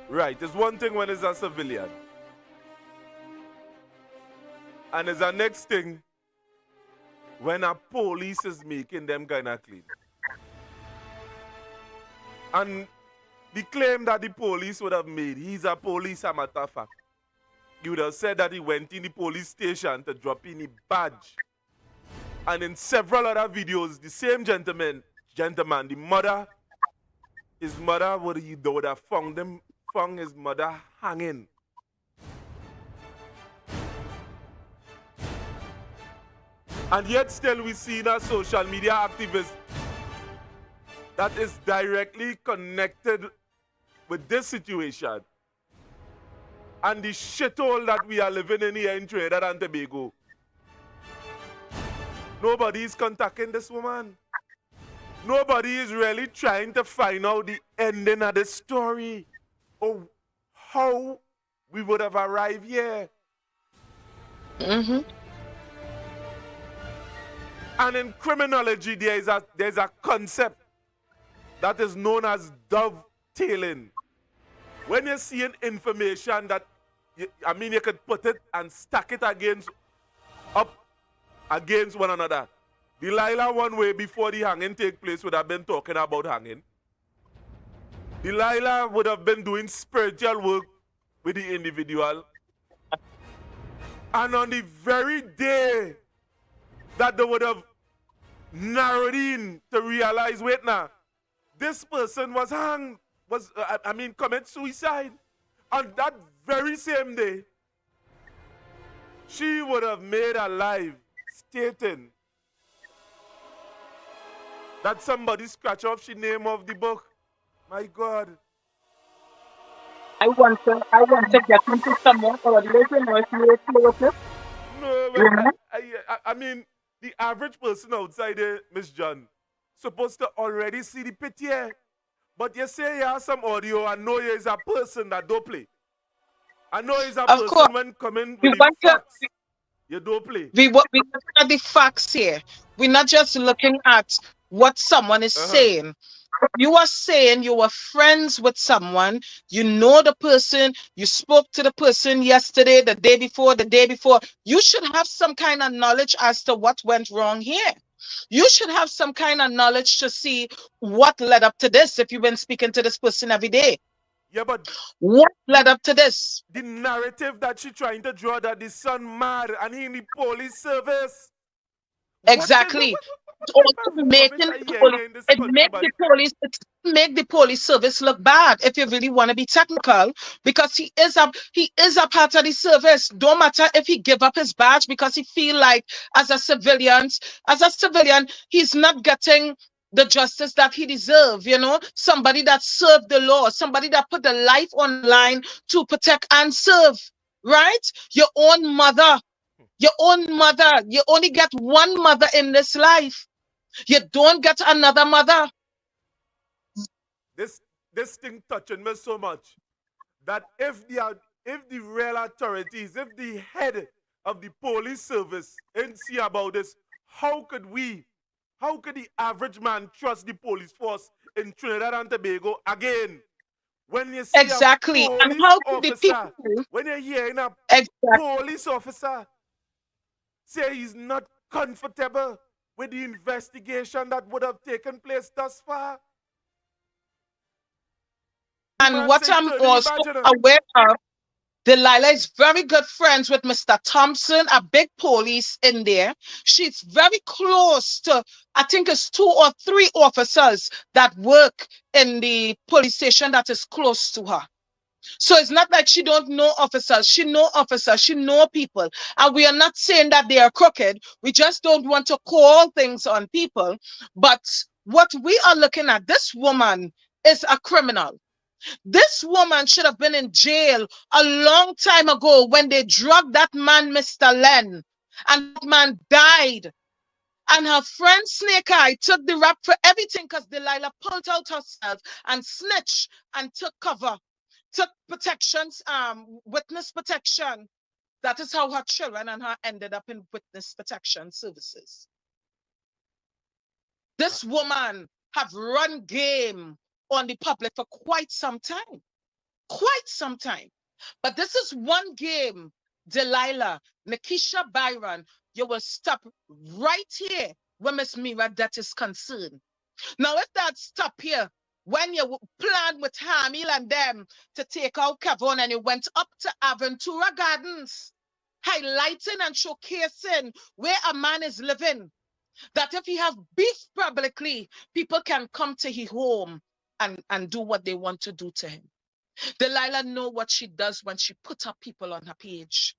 Right, it's one thing when it's a civilian. And it's the next thing when a police is making them kind of clean. And the claim that the police would have made, he's a police, a matter of fact. He would have said that he went in the police station to drop in a badge. And in several other videos, the same gentleman, the mother, his mother would have found his mother hanging. And yet still we see a social media activist that is directly connected with this situation and the shithole that we are living in here in Trinidad and Tobago. Nobody is contacting this woman. Nobody is really trying to find out the ending of the story or how we would have arrived here. Mm-hmm. And in criminology, there's a concept that is known as dovetailing. When you're seeing information that, you could put it and stack it up against one another. Delilah, one way before the hanging take place, would have been talking about hanging. Delilah would have been doing spiritual work with the individual. And on the very day that they would have narrowed in to realize, wait now, this person was hanged, commit suicide. On that very same day, she would have made a live stating that somebody scratch off the name of the book. My God. I want to get into some more audio, you know, if you play with it. No, but I mean, the average person outside there, Miss John, supposed to already see the pit here. But you say you have some audio, I know you is a person that don't play. I know he's a Of person course, when coming we with the want to. facts. You don't play. We look at the facts here. We're not just looking at what someone is Uh-huh. saying. You are saying you were friends with someone, you know the person, you spoke to the person yesterday, the day before, the day before. You should have some kind of knowledge as to what went wrong here. You should have some kind of knowledge to see what led up to this if you've been speaking to this person every day. Yeah, but What led up to this? the narrative that she trying to draw that the son mad and he in the police service. What is Exactly. It's what type also of rubbish making are the you hearing police, here in this it country, make man? the police, it make the police service look bad if you really want to be technical, because he is a part of the service. Don't matter if he give up his badge because he feel like as a civilian, he's not getting the justice that he deserve. Somebody that served the law, somebody that put the life on the line to protect and serve. Right? Your own mother, you only get one mother in this life. You don't get another mother. This this thing touching me so much that if the real authorities, if the head of the police service ain't see about this, how could the average man trust the police force in Trinidad and Tobago again? When you see a Exactly. And police how could the officer, people when you're hearing a exact police officer say he's not comfortable with the investigation that would have taken place thus far, the and man what say I'm turn in the also badge, you know. aware of, Delilah is very good friends with Mr. Thompson, a big police in there. She's very close to, I think it's 2 or 3 officers that work in the police station that is close to her. So it's not like she don't know officers. She know officers. She know people. And we are not saying that they are crooked. We just don't want to call things on people. But what we are looking at, this woman is a criminal. This woman should have been in jail a long time ago when they drugged that man, Mr. Len, and that man died. And her friend Snake Eye took the rap for everything because Delilah pulled out herself and snitched and took cover, took protections, witness protection. That is how her children and her ended up in witness protection services. This woman have run game on the public for quite some time. Quite some time. But this is one game, Delilah, Nikisha Byron, you will stop right here where Miss Mira that is concerned. Now, if that stop here, when you planned with Hamil and them to take out Kevin and you went up to Aventura Gardens, highlighting and showcasing where a man is living, that if he have beef publicly, people can come to his home and do what they want to do to him. Delilah know what she does when she put up people on her page.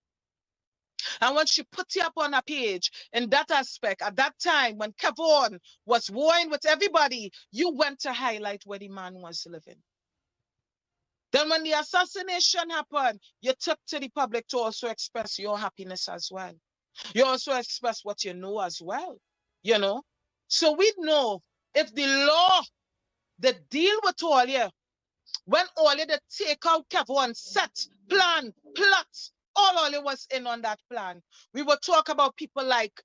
And when she put you up on her page, in that aspect, at that time when Kevon was warring with everybody, you went to highlight where the man was living. Then when the assassination happened, you took to the public to also express your happiness as well. You also express what you know as well, you know. So we know if the law, the deal with all you, when all the take out Kevin, set, plan, plot, all was in on that plan. We will talk about people like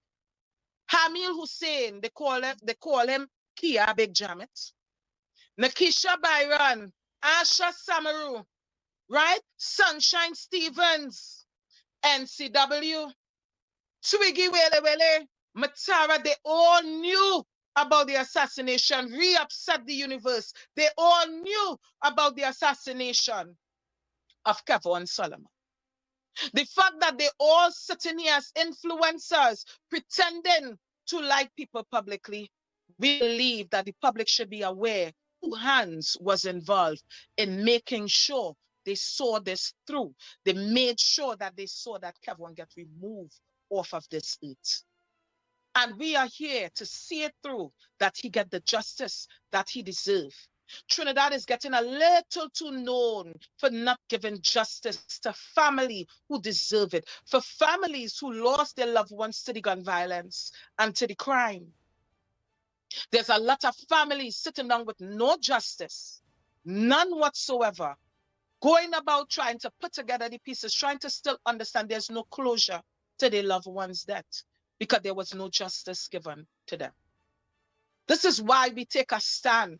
Hamil Hussein, they call him Kia Big Jamit, Nakisha Byron, Asha Samaru, right? Sunshine Stevens, NCW, Twiggy Wele Wele, Matara, they all knew about the assassination, re-upset the universe. They all knew about the assassination of Kevin Solomon. The fact that they all sitting here as influencers, pretending to like people publicly, we believe that the public should be aware who hands was involved in making sure they saw this through. They made sure that they saw that Kevin get removed off of this earth. And we are here to see it through, that he get the justice that he deserves. Trinidad is getting a little too known for not giving justice to family who deserve it, for families who lost their loved ones to the gun violence and to the crime. There's a lot of families sitting down with no justice, none whatsoever, going about trying to put together the pieces, trying to still understand there's no closure to their loved one's death because there was no justice given to them. This is why we take a stand.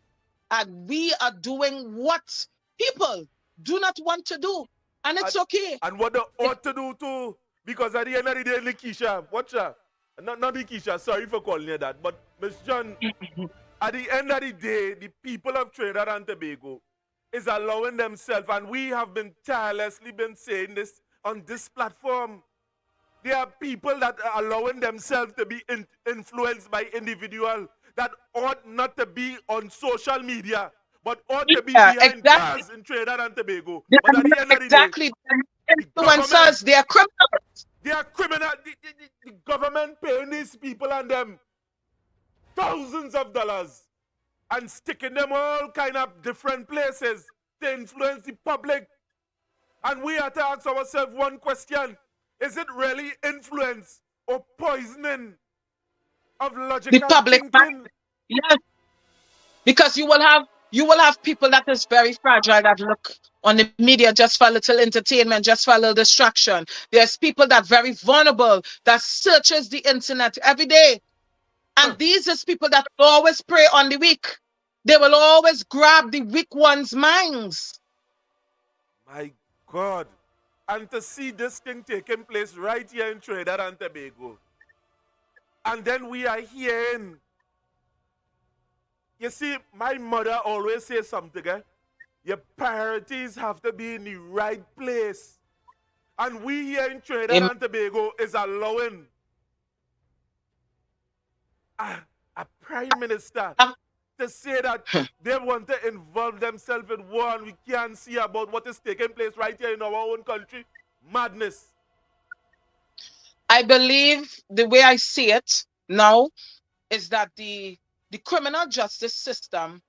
And we are doing what people do not want to do. And it's okay. And what they ought to do too. Because at the end of the day, Nikisha, watch her. Not Nikisha, sorry for calling you that. But Miss John, at the end of the day, the people of Trinidad and Tobago is allowing themselves, and we have been tirelessly been saying this on this platform. There are people that are allowing themselves to be influenced by individuals that ought not to be on social media, but ought to be behind exactly. bars in Trinidad and Tobago. They But are at the not end of the day, exactly the government, influencers, they are criminals. they are criminal. The government paying these people and them thousands of dollars and sticking them all kind of different places to influence the public. And we have to ask ourselves one question. Is it really influence or poisoning of The logical public thinking? mind. Yes. Because you will have people that is very fragile that look on the media just for a little entertainment, just for a little distraction. There's people that very vulnerable that searches the internet every day. And these is people that will always prey on the weak. They will always grab the weak one's minds. My God. And to see this thing taking place right here in Trinidad and Tobago. And then we are hearing. You see, my mother always says something, eh? Your priorities have to be in the right place. And we here in Trinidad and Tobago is allowing a prime minister to say that they want to involve themselves in war and we can't see about what is taking place right here in our own country. Madness. I believe the way I see it now is that the criminal justice system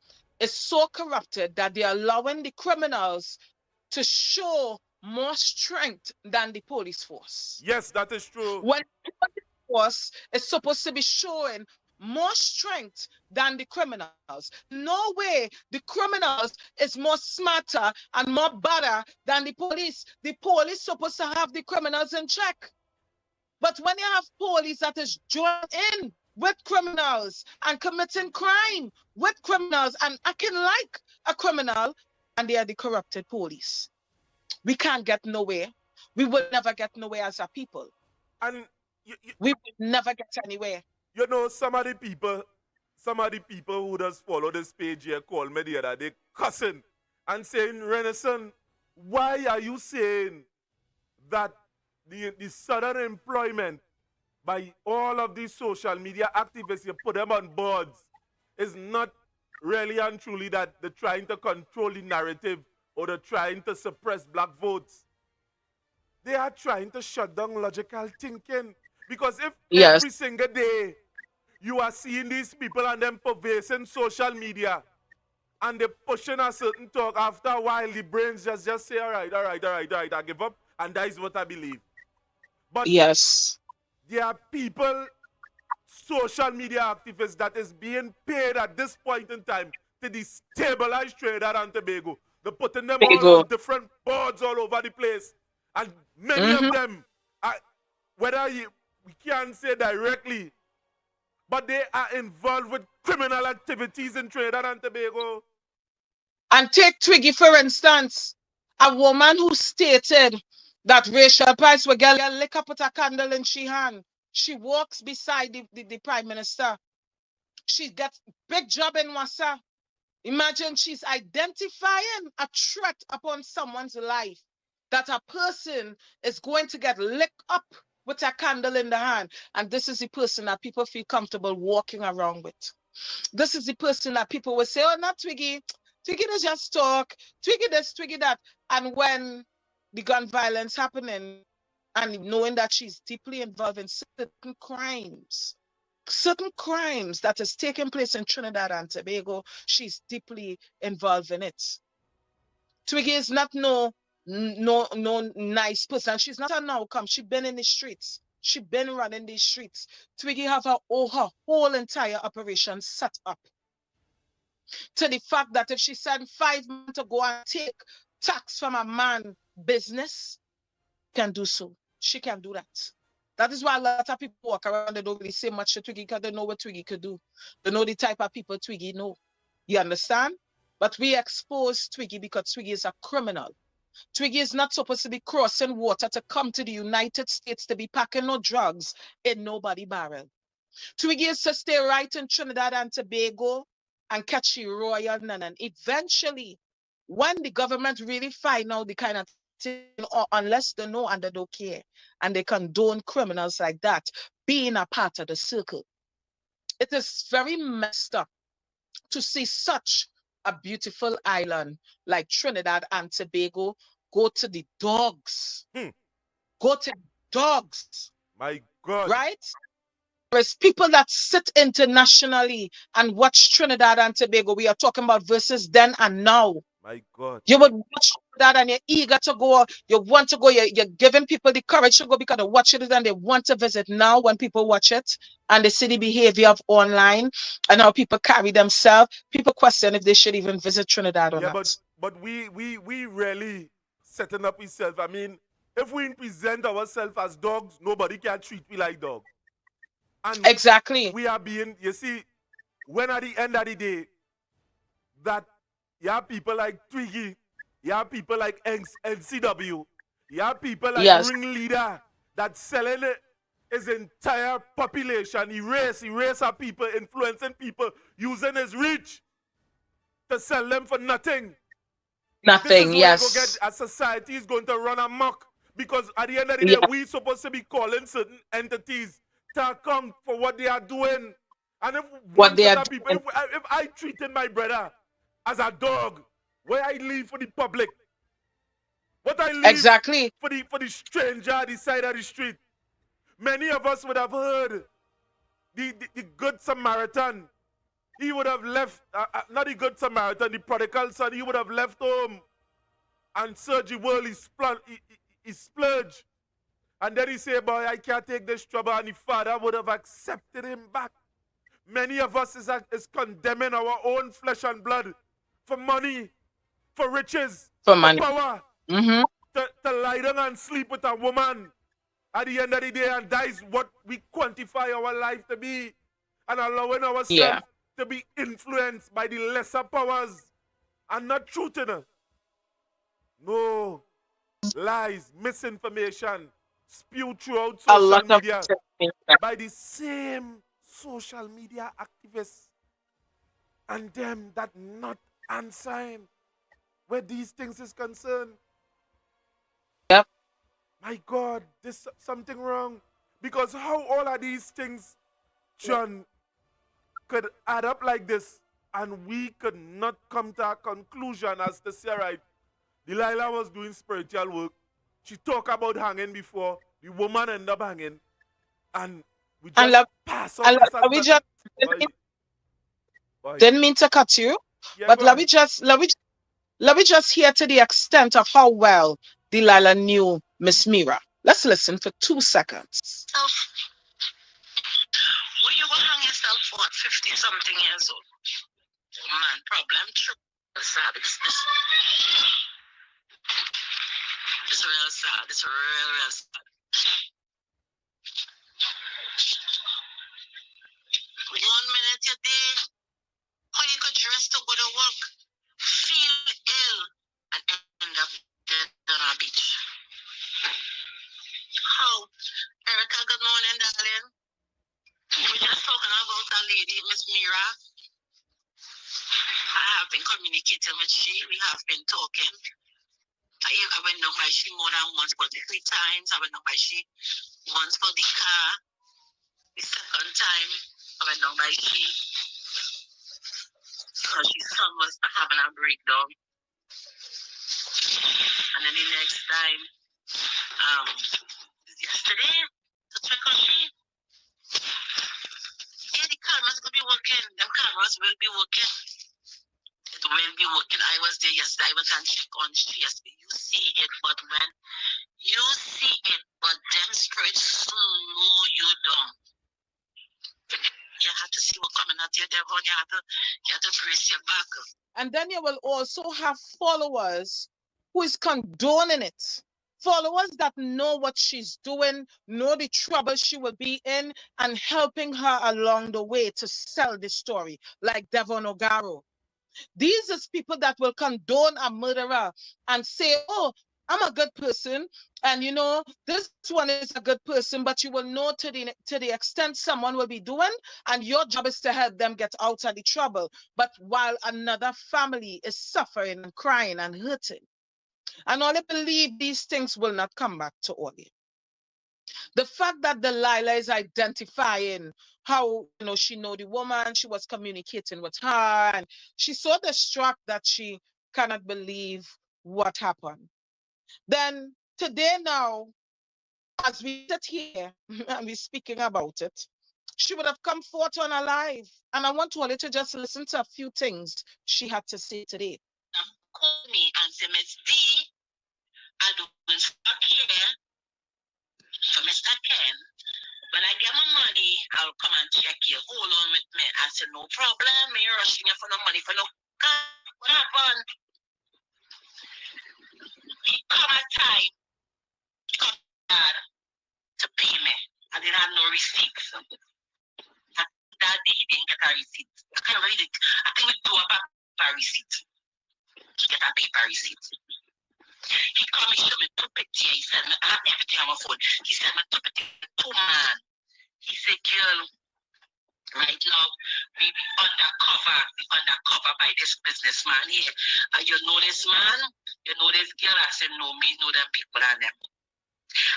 is so corrupted that they're allowing the criminals to show more strength than the police force. Yes, that is true. When the police force is supposed to be showing more strength than the criminals. No way the criminals is more smarter and more better than the police. The police supposed to have the criminals in check. But when you have police that is joined in with criminals and committing crime with criminals and acting like a criminal, and they are the corrupted police, we can't get nowhere. We will never get nowhere as a people. And we will never get anywhere. You know, some of the people who just follow this page here call me the other day cussing and saying, Renison, why are you saying that the sudden employment by all of these social media activists, you put them on boards, is not really and truly that they're trying to control the narrative or they're trying to suppress black votes? They are trying to shut down logical thinking. Because if every single day you are seeing these people and them pervasing social media and they're pushing a certain talk, after a while the brains just say, all right, I give up, and that is what I believe. But there are people, social media activists, that is being paid at this point in time to destabilize Trinidad and Tobago. They're putting them all on different boards all over the place. And many of them, we can't say directly, but they are involved with criminal activities in Trinidad and Tobago. And take Twiggy, for instance, a woman who stated that Rachel Price will get a lick up with a candle in she hand. She walks beside the prime minister. She gets big job in Wassa. Imagine she's identifying a threat upon someone's life, that a person is going to get licked up with a candle in the hand. And this is the person that people feel comfortable walking around with. This is the person that people will say, oh, not Twiggy. Twiggy does just talk. Twiggy this, Twiggy that. And when the gun violence happening, and knowing that she's deeply involved in certain crimes that is taking place in Trinidad and Tobago, she's deeply involved in it. Twiggy is not no nice person. She's not a now come. She been in the streets. She been running these streets. Twiggy have her whole entire operation set up. To the fact that if she sent 5 men to go and take tax from a man business, can do so. She can do that. That is why a lot of people walk around and don't really say much to Twiggy, because they know what Twiggy could do. They know the type of people Twiggy know. You understand? But we expose Twiggy because Twiggy is a criminal. Twiggy is not supposed to be crossing water to come to the United States to be packing no drugs in nobody barrel. Twiggy is to stay right in Trinidad and Tobago and catch the royal nun. And eventually, when the government really find out the kind of thing, or unless they know and they don't care, and they condone criminals like that being a part of the circle, it is very messed up to see such a beautiful island like Trinidad and Tobago go to the dogs. Hmm. Go to dogs, My God. right? There's people that sit internationally and watch Trinidad and Tobago. We are talking about versus then and now. My God. You would watch that and you're eager to go. You want to go. You're giving people the courage to go because they watch it and they want to visit now when people watch it and they see the behavior of online and how people carry themselves. People question if they should even visit Trinidad or Yeah, not. but we really setting up ourselves. I mean, if we present ourselves as dogs, nobody can treat me like dog. And Exactly. we are being, you see, when at the end of the day, that you have people like Twiggy, you have people like NCW, you have people like Yes. Ringleader that selling his entire population, erase our people, influencing people, using his reach to sell them for nothing. This is Nothing. where you go get Yes. a society is going to run amok. Because at the end of the day, Yeah. we supposed to be calling certain entities to account for what they are doing. And if What one they set are of people, doing. if I treated my brother as a dog, where I leave for the public, what I leave Exactly. for the stranger at the side of the street, many of us would have heard the good Samaritan. He would have left, not the good Samaritan, the prodigal son, he would have left home and search the world, he splurge. And then he say, boy, I can't take this trouble. And the father would have accepted him back. Many of us is condemning our own flesh and blood for money, for riches, For for money. power, Mm-hmm. to lie down and sleep with a woman at the end of the day, and that is what we quantify our life to be, and allowing Yeah. ourselves to be influenced by the lesser powers and not truth in it. No, lies, misinformation spewed throughout A social lot of media misinformation. by the same social media activists and them that not answering where these things is concerned. Yep. My God, there's something wrong. Because how all of these things, John, could add up like this and we could not come to a conclusion as to say, right, Delilah was doing spiritual work. She talked about hanging before. The woman ended up hanging. And we And just pass off and this as we nothing. just Boy, boy. didn't mean to cut you, Yeah, but go on. let me just hear to the extent of how well Delilah knew Miss Mira. Let's listen for 2 seconds. What you gonna hang yourself for at 50 something years old? Man, problem true. Sad. This real sad. This real sad. One minute you day, how you could dress to go to work, feel ill, and end up dead on a beach. How? Erica, good morning, darling. We're just talking about a lady, Miss Mira. I have been communicating with she. We have been talking. I went down by she more than once, but 3 times. I went down by she once for the car. The second time, I went down by she because she son was having a breakdown. And then the next time, yesterday, to check on she. Yeah, the cameras will be working. The cameras will be working. It will be working. I was there yesterday. I went and checked on she yesterday. You see it, but when you see it, but them spirits slow you down. You have to see what coming at your devil. You have to brace your back. And then you will also have followers who is condoning it. Followers that know what she's doing, know the trouble she will be in, and helping her along the way to sell the story, like Devon Ogaro. These is people that will condone a murderer and say, oh, I'm a good person, and you know, this one is a good person, but you will know to the extent someone will be doing, and your job is to help them get out of the trouble. But while another family is suffering and crying and hurting. And only believe these things will not come back to Ollie. The fact that Delilah is identifying how, you know, she know the woman, she was communicating with her, and she's so distraught that she cannot believe what happened. Then today now, as we sit here and we're speaking about it, she would have come forth unalive. And I want Wally to just listen to a few things she had to say today. Call me and say, Miss D, I don't stop here for Mr. Ken. When I get my money, I'll come and check you. Hold on with me. I said, no problem. You're rushing you for no money for no car. What happened? He come at time, come to pay me. I didn't have no receipts. That day he didn't get a receipt. I can't read it. I think we do a paper receipt. To get a paper receipt. He come and show me two pictures. He said, I have everything on my phone. He said, my two pictures, two man. He said, girl, right now, we be undercover. We undercover by this businessman here. And you know this man? You know this girl? I said, no, me know them people and them.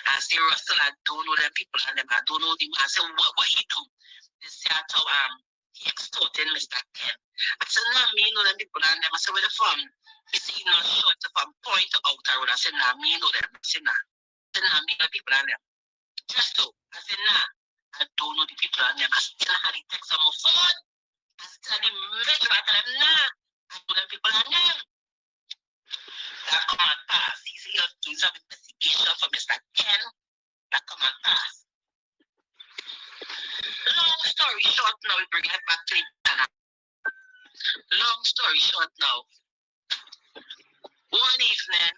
I say, Russell, I don't know them people and them. I don't know them. I said, what he do? They say, I told he extorted Mr. Ken. I said, no, me know them people and them. I said, where they from? He said, he not sure from point to outer road. I said, nah, me know them. I said, nah. I said, nah, me know the people and them. Just so. I said, nah, I don't know the people and them. I still had the text on my phone. I still had the message. I tell them, nah, I know them people and them. That come and pass. He said, you're doing some investigation for Mr. Ken. That come and pass. Long story short now, we bring it back to it. Long story short now, one evening,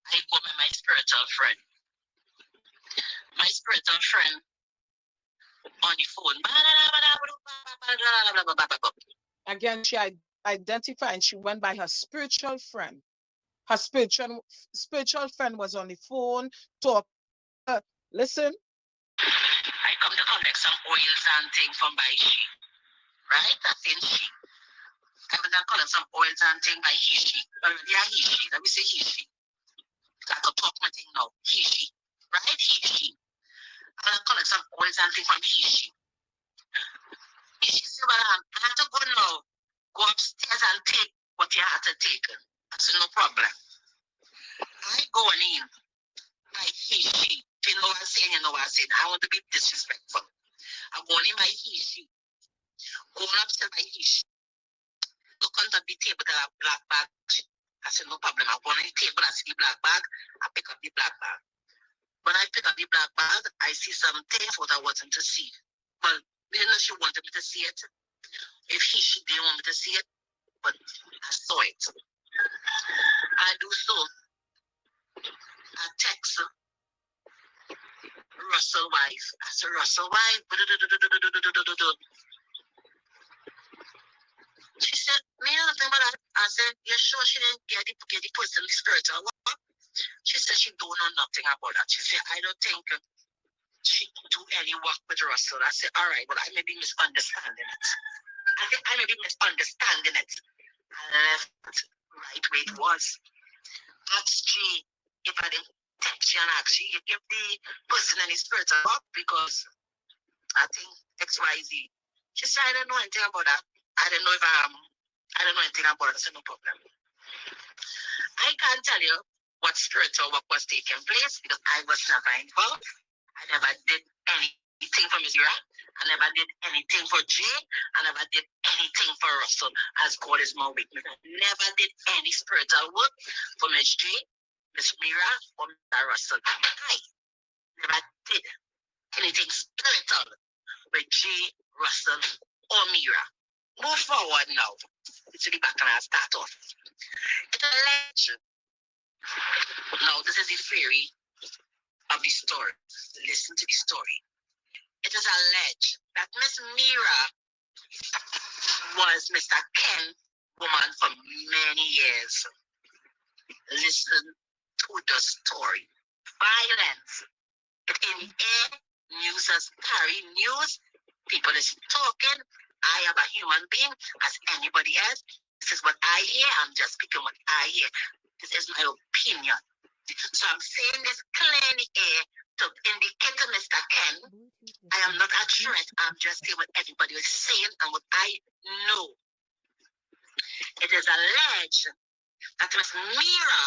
I go with my spiritual friend. My spiritual friend on the phone. Again, she identified and she went by her spiritual friend. Her spiritual friend was on the phone, talk. Listen. I come to collect some oils and things from by she. Right? That's in she. I come to collect some oils and things by he, she. Yeah, he, she. Let me say he, she. I can talk my thing now. He, she. Right? He, she. I collect some oils and things from he, she. She said, well, I have to go now. Go upstairs and take what you have to take. I said, no problem. I going in. My he, she. If you know what I'm saying, you know what I'm saying. I want to be disrespectful. I'm going in my he, she. Going upstairs by he, she. Look under the table, that black bag. I said, no problem. I go on the table, I see the black bag. I pick up the black bag. When I pick up the black bag, I see some things what I wanted to see. Well, I didn't know she wanted me to see it. If she didn't want me to see it, but I saw it. I do so. I text Russell wife. I said, Russell wife. She said, me nothing but that. I said, you sure she didn't get the person spiritual? What? She said she don't know nothing about that. She said, I don't think she do any work with Russell. I said, all right, well, I may be misunderstanding it. I think I may be misunderstanding it. I left right where it was. Asked she if I didn't text you and ask you, you give the person any spiritual work because I think XYZ. She said, I don't know anything about that. I don't know anything about it. I said, no problem. I can't tell you what spiritual work was taking place because I was never involved. I never did anything for Miss Ura. I never did anything for Jay. I never did anything for Russell, as God is my witness. I never did any spiritual work for Miss Jay, Miss Mira, or Mr. Russell. I never did anything spiritual with Jay, Russell, or Mira. Move forward now. It's the back and I start off. It's a legend. Now, this is the theory of the story. Listen to the story. It is alleged that Miss Mira was Mr. Ken's woman for many years. Listen to the story. Violence. In the air, news has carry news. People is talking. I am a human being as anybody else. This is what I hear. I'm just speaking what I hear. This is my opinion. So I'm saying this clearly here to indicate to Mr. Ken, I am not a threat. I'm just saying what everybody is saying and what I know. It is alleged that Miss Mira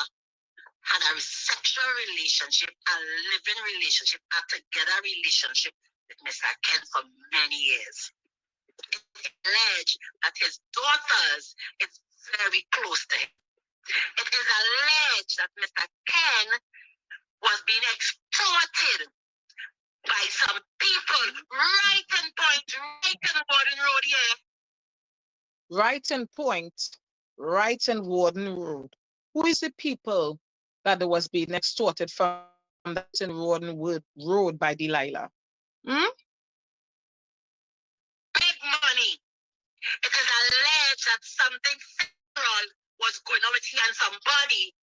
had a sexual relationship, a living relationship, a together relationship with Mr. Ken for many years. It's alleged that his daughters is very close to him. It is alleged that Mr. Ken was being extorted by some people right in Point, right in Warden Road here. Right in Point, right in Warden Road. Who is the people that was being extorted from that in Warden Road by Delilah? Big money. It is alleged that something sexual was going on with he and somebody,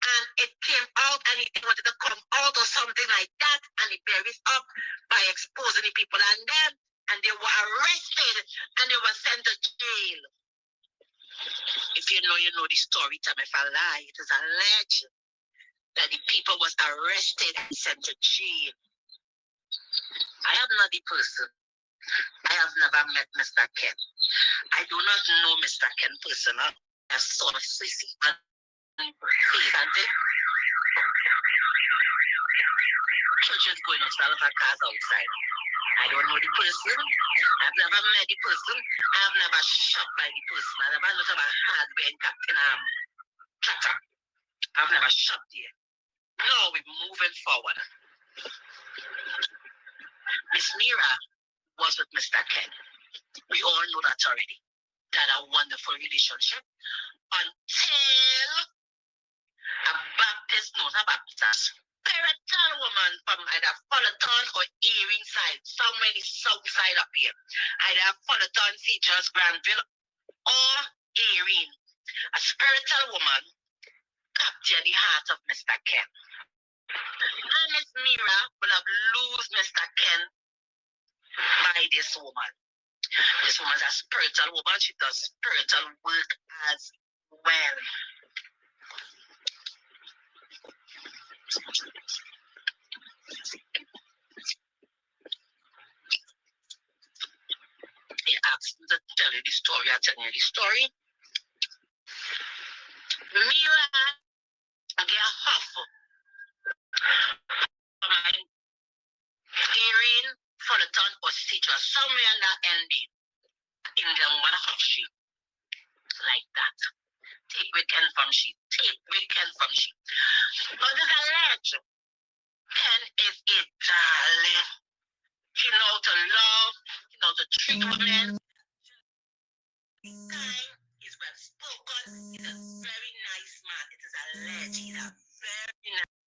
and it came out and he wanted to come out or something like that, and he buried up by exposing the people and they were arrested and they were sent to jail. If you know the story, tell me if I lie. It is alleged that the people was arrested and sent to jail. I am not the person. I have never met Mr. Ken. I do not know Mr. Ken personal. I saw him sissy and church is going on, so a lot of cars outside. I don't know the person. I've never met the person. I've never shopped by the person. I've never looked at a hardware in Captain Tractor. I've never shopped there. Now we're moving forward. Miss Mira was with Mr. Ken. We all know that already. They had a wonderful relationship until a Baptist, no, not Baptist, spiritual woman from either Fullerton or Earring side, somewhere in the south side up here. Either Fullerton, Features, Granville, or Earring. A spiritual woman captured the heart of Mr. Ken. And Miss Mira will have lose Mr. Ken by this woman. This woman is a spiritual woman. She does spiritual work as well. He asked me to tell you the story. I tell you the story. Mira get half from my hearing for the town or teacher somewhere in that ending. Indian woman half she like that. Take weekend from she. Take weekend from she. But there's a legend. Ken is a darling. He knows to love. He knows to treat women. Kind. He's well spoken. He's a very nice man. It is alleged. He's a very nice.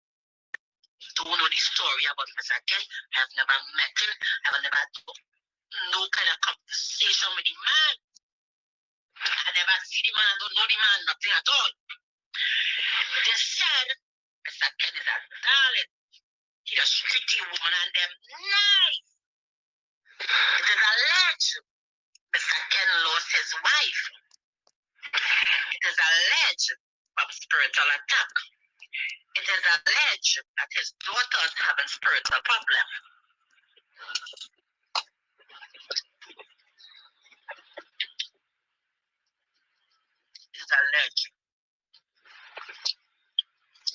Don't know the story about Mr. Ken. I have never met him. I have never had no kind of conversation with the man. I never see the man. I don't know the man. Nothing at all. They said Mr. Ken is a darling. He's a streety woman and them nice. It is alleged Mr. Ken lost his wife. It is alleged from spiritual attack. It is alleged that his daughters have a spiritual problem. It is alleged.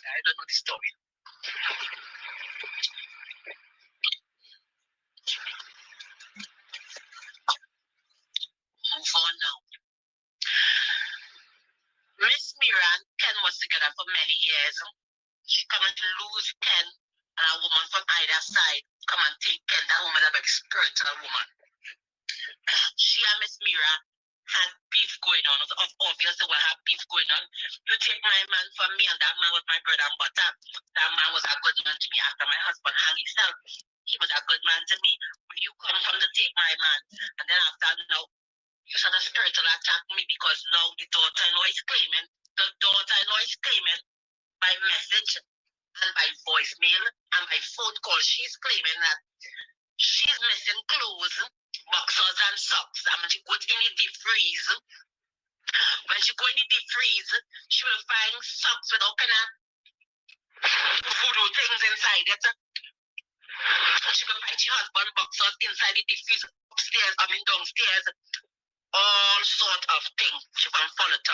I don't know the story. Move on now. Miss Mira and Ken was together for many years. She come and lose Ken and a woman from either side come and take Ken. That woman is a very spiritual woman. She and Miss Mira had beef going on. It was obvious they will have beef going on. You take my man from me and that man was my bread and butter. That man was a good man to me after my husband hung himself. He was a good man to me. Where you come from to take my man. And then after now, Just had a spiritual attack me because now the daughter-in-law is claiming, by message and by voicemail and by phone call, she's claiming that she's missing clothes, boxers and socks. And when she goes in the deep freeze, she will find socks with all kind of voodoo things inside it. She will find her husband boxers inside the deep freeze upstairs, downstairs. All sort of things. She can follow it.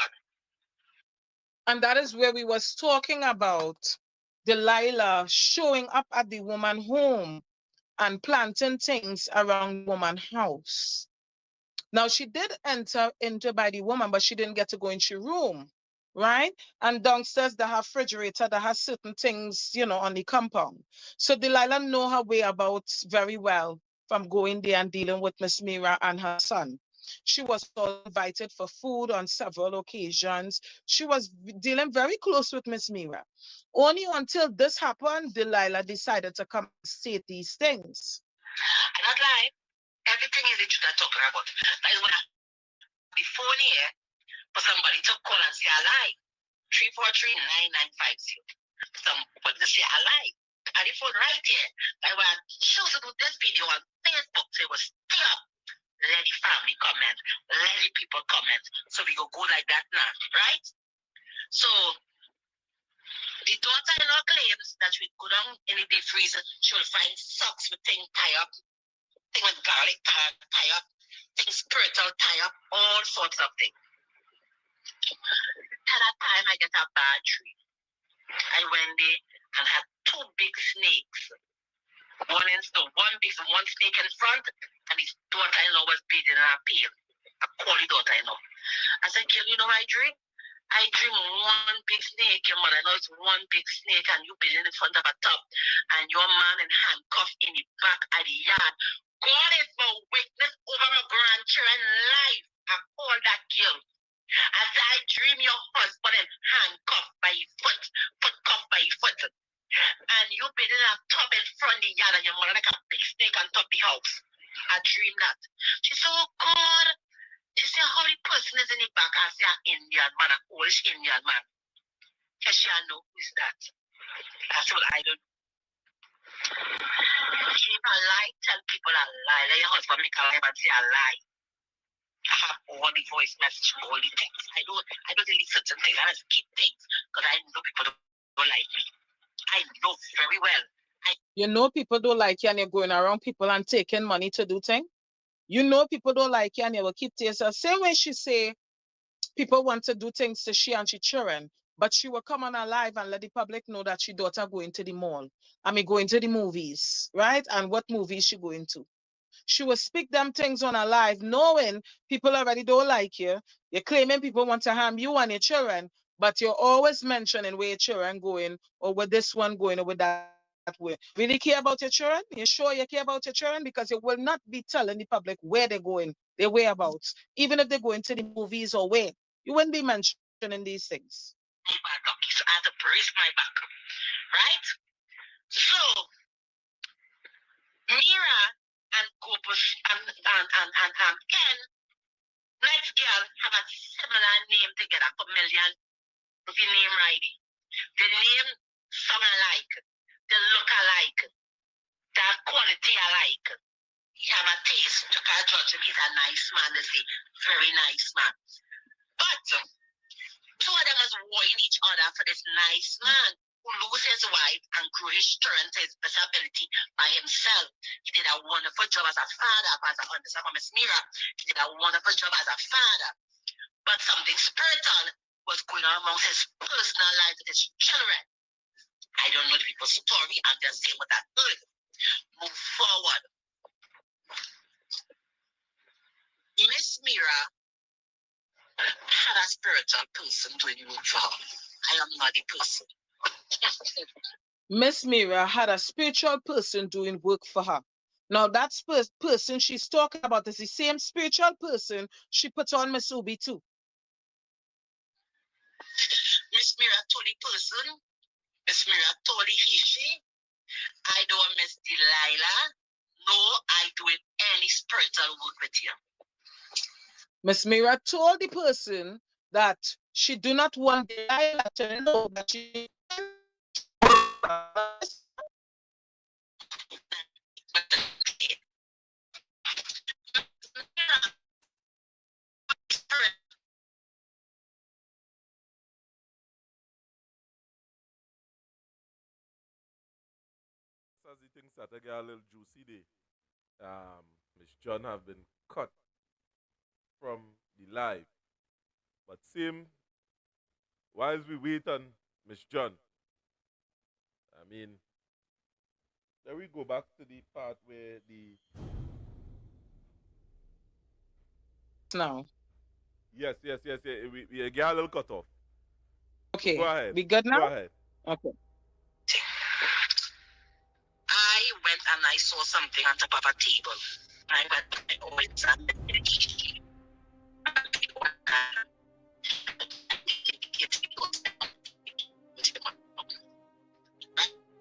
And that is where we was talking about Delilah showing up at the woman home and planting things around the woman's house. Now, she did enter into by the woman, but she didn't get to go into her room, right? And downstairs, they have refrigerator that has certain things, on the compound. So Delilah know her way about very well from going there and dealing with Miss Mira and her son. She was also invited for food on several occasions. She was dealing very close with Miss Mira. Only until this happened, Delilah decided to come and state these things. I not lie. Everything is that you're talking about. That is when the phone here for somebody to call and say a lie. 343-9950. Somebody to say a lie. And the phone right here. I want choose to do this video on Facebook. So it was still let the family comment. Let the people comment. So we go like that now. Right? So the daughter-in-law claims that we go down in the deep freezer. She will find socks with things tie up. Thing with garlic tie up, things spiritual tie up, all sorts of things. At that time, I get a bad dream. I went there and had two big snakes. One snake in front, and his daughter-in-law was bathing in a pail. A quality daughter-in-law. I said, Gil, you know my dream? I dream one big snake, your mother knows one big snake, and you bathing in front of a tub, and your man in handcuffed in the back of the yard. God is my witness over my grandchildren's life. I call that guilt. As I dream your husband in handcuffed by his foot, cuffed by his foot. And you been in a tub in front of the yard and your mother like a big snake on top of the house. I dream that. She said, oh God. She said, how the person is in the back? I say, an Indian man, a Polish Indian man. She know who is that. That's what I don't know. She a lie, tell people a lie. Let your husband make a lie and say a lie. I have all the voice message, all the things. I don't delete certain things. I just keep things because I know people don't like me. I know very well. You know people don't like you and you're going around people and taking money to do things. You know people don't like you and you will keep to yourself. Same way she say people want to do things to she and she children, but she will come on her live and let the public know that she daughter going to the mall. Going to the movies, right? And what movies she going to. She will speak them things on her live, knowing people already don't like you. You're claiming people want to harm you and your children, but you're always mentioning where your children going, or where this one going, or with that way. Really care about your children? You sure you care about your children? Because you will not be telling the public where they're going, their whereabouts, even if they're going to the movies or where. You wouldn't be mentioning these things. So I have to brace my back, right? So Mira and Copus and Ken, next girl, have a similar name together, familiar with the name Riley. The name song alike, the look alike, the quality alike. He have a taste. You can judge him. He's a nice man, they say. Very nice man. But two of them was warring each other for this nice man who lose his wife and grew his strength, his ability by himself. He did a wonderful job as a father, as I understand from Miss Mira. He did a wonderful job as a father. But something spiritual was going on amongst his personal life with his children. I don't know the people's story. I'm just saying what I heard. Move forward. Miss Mira had a spiritual person doing work for her. I am not the person. Miss Mira had a spiritual person doing work for her. Now that person she's talking about is the same spiritual person she put on Miss Ubi too. Miss Mira told the person, Miss Mira told the she, I don't miss Delilah. No, I doing any spiritual work with you. Miss Mira told the person that she do not want Delilah to know that she As the things that get a little juicy there. Miss John have been cut from the live. But same, whilst we wait on Miss John, I mean, then we go back to the part where the now. yes. We get a little cut off. So Okay, go ahead. we good now? Go ahead. Okay. I went and I saw something on top of a table. I went I always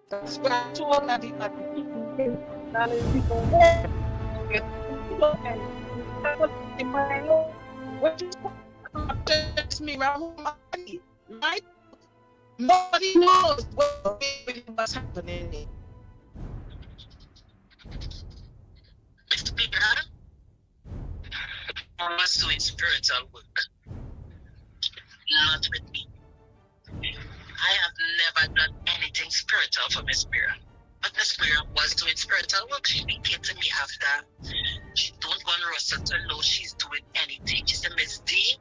That's what I told right? Nobody knows what really was happening. I was doing spiritual work. Not with me. I have never done anything spiritual for Miss Mira. But Miss Mira was doing spiritual work. She came to me after. She don't want Russell to know she's doing anything. She said, Miss D.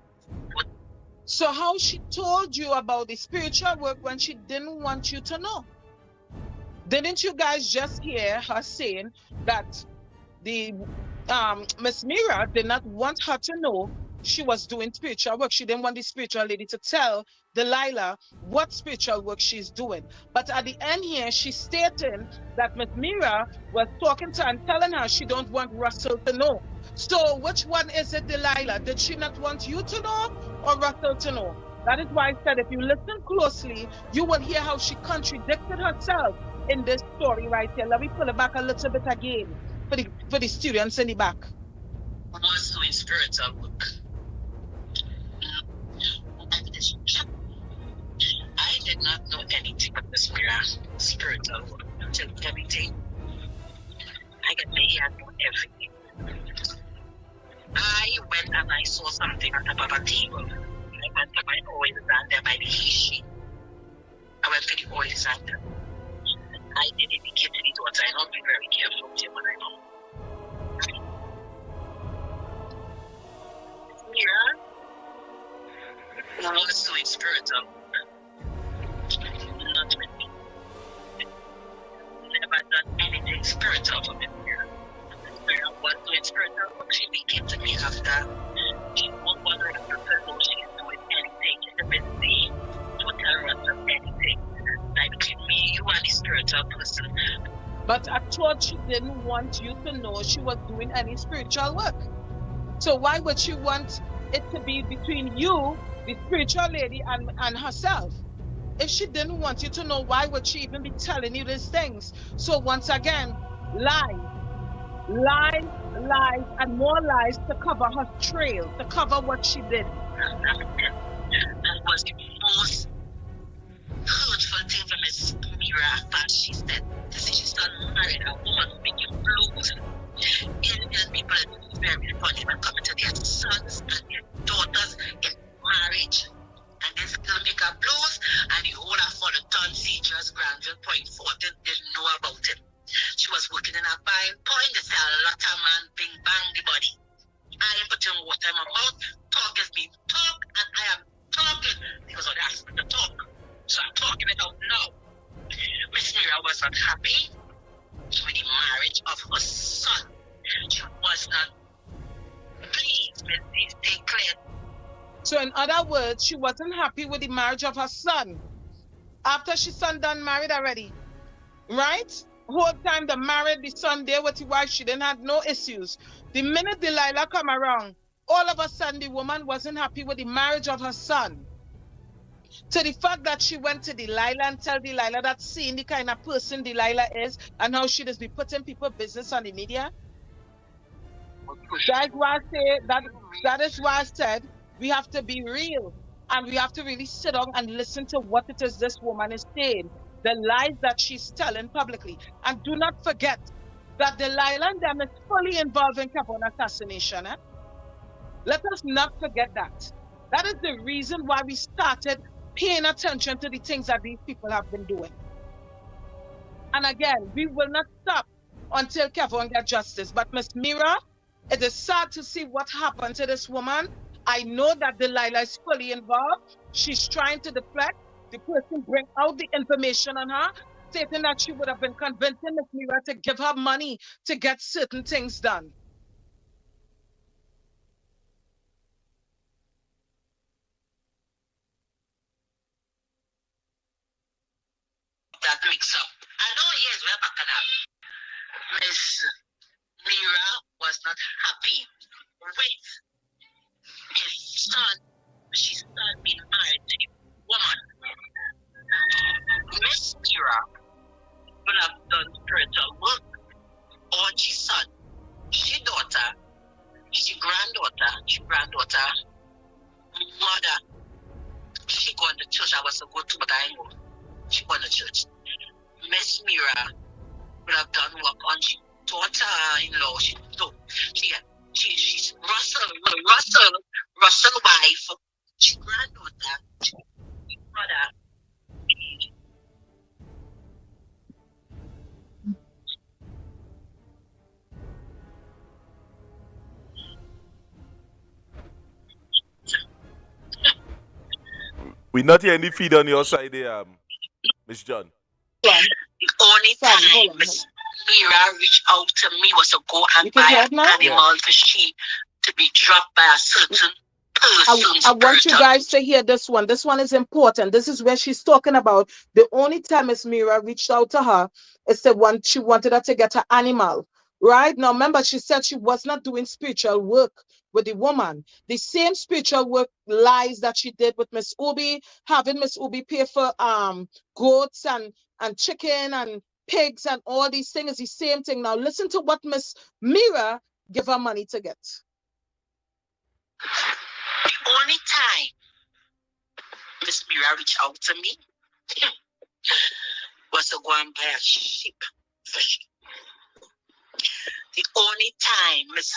So how she told you about the spiritual work when she didn't want you to know? Didn't you guys just hear her saying that the Miss Mira did not want her to know she was doing spiritual work. She didn't want the spiritual lady to tell Delilah what spiritual work she's doing. But at the end here, she's stating that Miss Mira was talking to her and telling her she don't want Russell to know. So which one is it, Delilah? Did she not want you to know or Russell to know? That is why I said if you listen closely, you will hear how she contradicted herself in this story right here. Let me pull it back a little bit again for the students in the back. Was doing spiritual work. I did not know anything of Miss Mira spiritual work until everything. I get to hear about everything. I went and I saw something on top of a table. I went to my oil and there by the he. I went to the oil and I did indicate to the daughter, I not be very careful with him when I know. Yeah. I was doing spiritual work. Not with me. Never done anything spiritual for me. I was doing spiritual work. She came to me after. She won't want her to know she's doing anything. She said, Miss D, don't tell her about anything. Like between me, you and the spiritual person. But I thought she didn't want you to know she was doing any spiritual work. So why would she want it to be between you, the spiritual lady, and herself? If she didn't want you to know, why would she even be telling you these things? So once again, lies, and more lies to cover her trail, to cover what she did. That was the most hurtful thing for Miss Mira after she said, she's not married, a woman who make you blues. Indian people are very funny when coming to their sons and their daughters in marriage. And this girl make her blues, and the owner for the Ton Seachers, Granville Point 14 didn't know about it. She was working in a buying point. They say a lot of man bing bang the body. I am putting water in my mouth. Talk is being talk, and I am talking because of the aspect of talk. So I'm talking it out now. Miss Mira was not happy with the marriage of her son. She was not pleased with this declared. So in other words, she wasn't happy with the marriage of her son. After she son done married already. Right? Whole time the married, the son there with the wife, she didn't have no issues. The minute Delilah come around, all of a sudden the woman wasn't happy with the marriage of her son. To the fact that she went to Delilah and tell Delilah that seeing the kind of person Delilah is and how she just be putting people business on the media. That's why I say that is why I said we have to be real and we have to really sit down and listen to what it is this woman is saying, the lies that she's telling publicly. And do not forget that Delilah and them is fully involved in Capone assassination. Eh? Let us not forget that. That is the reason why we started paying attention to the things that these people have been doing. And again, we will not stop until Kevin gets justice. But Miss Mira, it is sad to see what happened to this woman. I know that Delilah is fully involved. She's trying to deflect. The person bring out the information on her, stating that she would have been convincing Miss Mira to give her money to get certain things done. That mix up. I know, yes, we're back now. Miss Mira was not happy with his son, she's son being married to a woman. Miss Mira would have done spiritual work on his son, she daughter, she granddaughter, mother. She going to church. I was to go to, but I know she going to church. Miss Mira would have done work on she daughter-in-law. She's Russell wife, she granddaughter, mother. We not hearing the feed on your side there, Miss John. The only time Miss Mira reached out to me was to go and buy an animal for sheep to be dropped by a certain person. I want you guys to hear this one. This one is important. This is where she's talking about the only time Miss Mira reached out to her is the one she wanted her to get her animal. Right now, remember, she said she was not doing spiritual work with the woman. The same spiritual work lies that she did with Miss Ubi, having Miss Ubi pay for goats and chicken and pigs and all these things is the same thing. Now listen to what Miss Mira give her money to get. The only time Miss Mira reached out to me was to go and buy a sheep for sheep. The only time Miss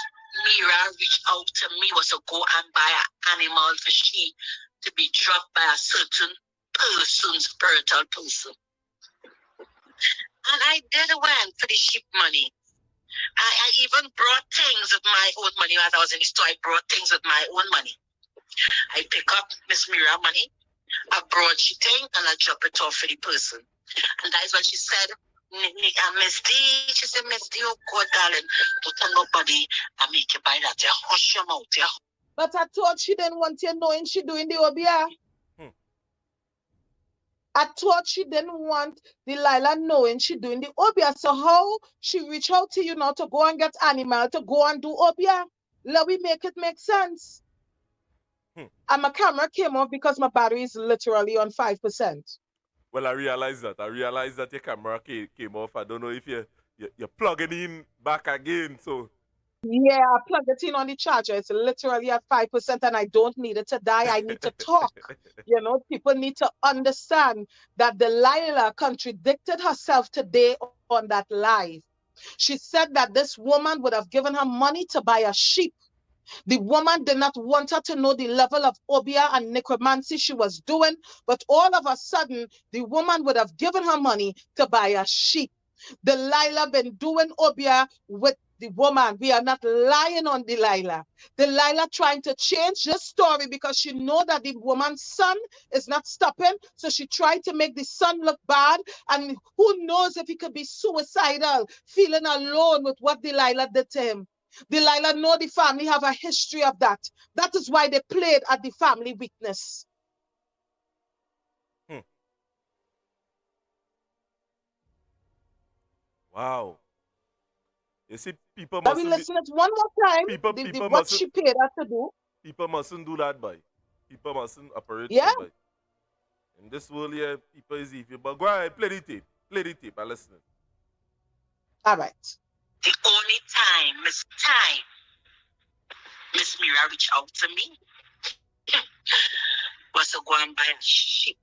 Mira reached out to me was to go and buy an animal for sheep to be dropped by a certain person, spiritual person. And I did went for the sheep money. I even brought things with my own money. As I was in the store, I brought things with my own money. I pick up Miss Mira money, I brought she thing, and I drop it off for the person. And that is when she said, Miss D, she said, Miss D, oh God, darling, don't tell nobody I make you buy that. Yeah, hush your mouth, yeah. But I thought she didn't want you knowing she doing the OBR. I thought she didn't want Delilah knowing she doing the OBR. So how she reach out to you now to go and get animal, to go and do OBR? Let me make it make sense. And my camera came off because my battery is literally on 5%. Well, I realized that. Your camera came off. I don't know if you're plugging in back again. So yeah, I plugged it in on the charger. It's literally at 5%, and I don't need it to die. I need to talk. You know, people need to understand that Delilah contradicted herself today on that live. She said that this woman would have given her money to buy a sheep. The woman did not want her to know the level of obia and necromancy she was doing, but all of a sudden, the woman would have given her money to buy a sheep. Delilah been doing obia with the woman. We are not lying on Delilah. Delilah trying to change this story because she know that the woman's son is not stopping. So she tried to make the son look bad. And who knows if he could be suicidal, feeling alone with what Delilah did to him. Delilah know the family have a history of that. That is why they played at the family weakness. Wow. You see, people mustn't... Let me listen to it one more time. People what she paid us to do. People mustn't do that, boy. People mustn't operate yeah. So, boy. In this world here, people is evil. But go ahead, play the tape. Play the tape. I'm listening. All right. The only time Miss Mira reached out to me. Was to go and buy a sheep.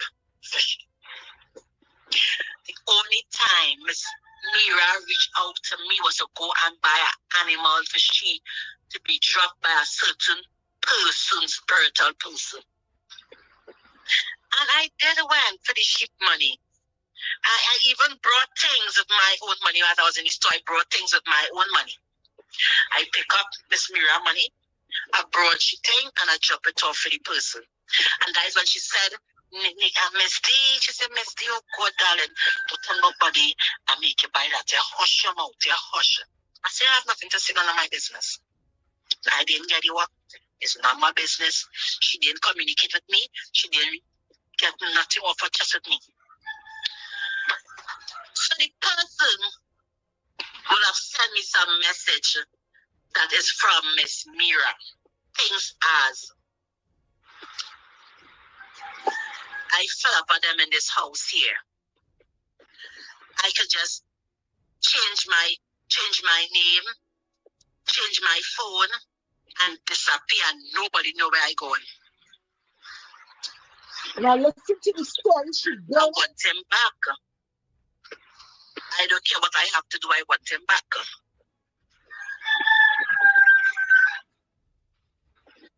The only time Miss Mira reached out to me was to go and buy an animal for she to be dropped by a certain person, spiritual person. And I did went for the sheep money. I even brought things with my own money. As I was in the store, I brought things with my own money. I pick up Miss Mira money, I brought she thing, and I drop it off for the person. And that is when she said, Miss D, she said, Miss D, oh God, darling, don't tell nobody I make you buy that. You hush your mouth, you hush. I said, I have nothing to say, none of my business. I didn't get the work. It's not my business. She didn't communicate with me. She didn't get nothing off her chest with me. So the person will have sent me some message that is from Miss Mira. Things as I fell for them in this house here. I could just change my name, change my phone, and disappear, and nobody know where I going. Now listen to the story she I wrote. want him back. I don't care what I have to do, I want him back.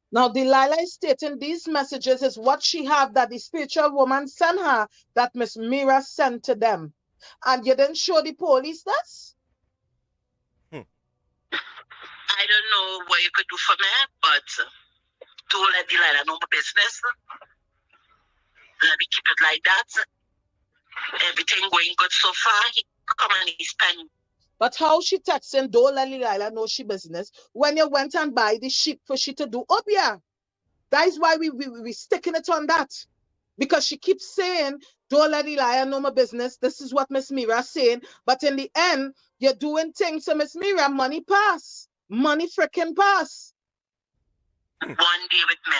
Now Delilah is stating these messages is what she have that the spiritual woman sent her, that Miss Mira sent to them. And you didn't show the police this? I don't know what you could do for me, but don't let Delilah know my business. Let me keep it like that. Everything going good so far. He come and he spend. But how she texting, don't let Delilah know she business, when you went and buy the sheep for she to do up here? That is why we sticking it on that. Because she keeps saying, don't let Delilah know my business. This is what Miss Mira saying. But in the end, you're doing things to Miss Mira, money pass. Money freaking pass. 1 day with me.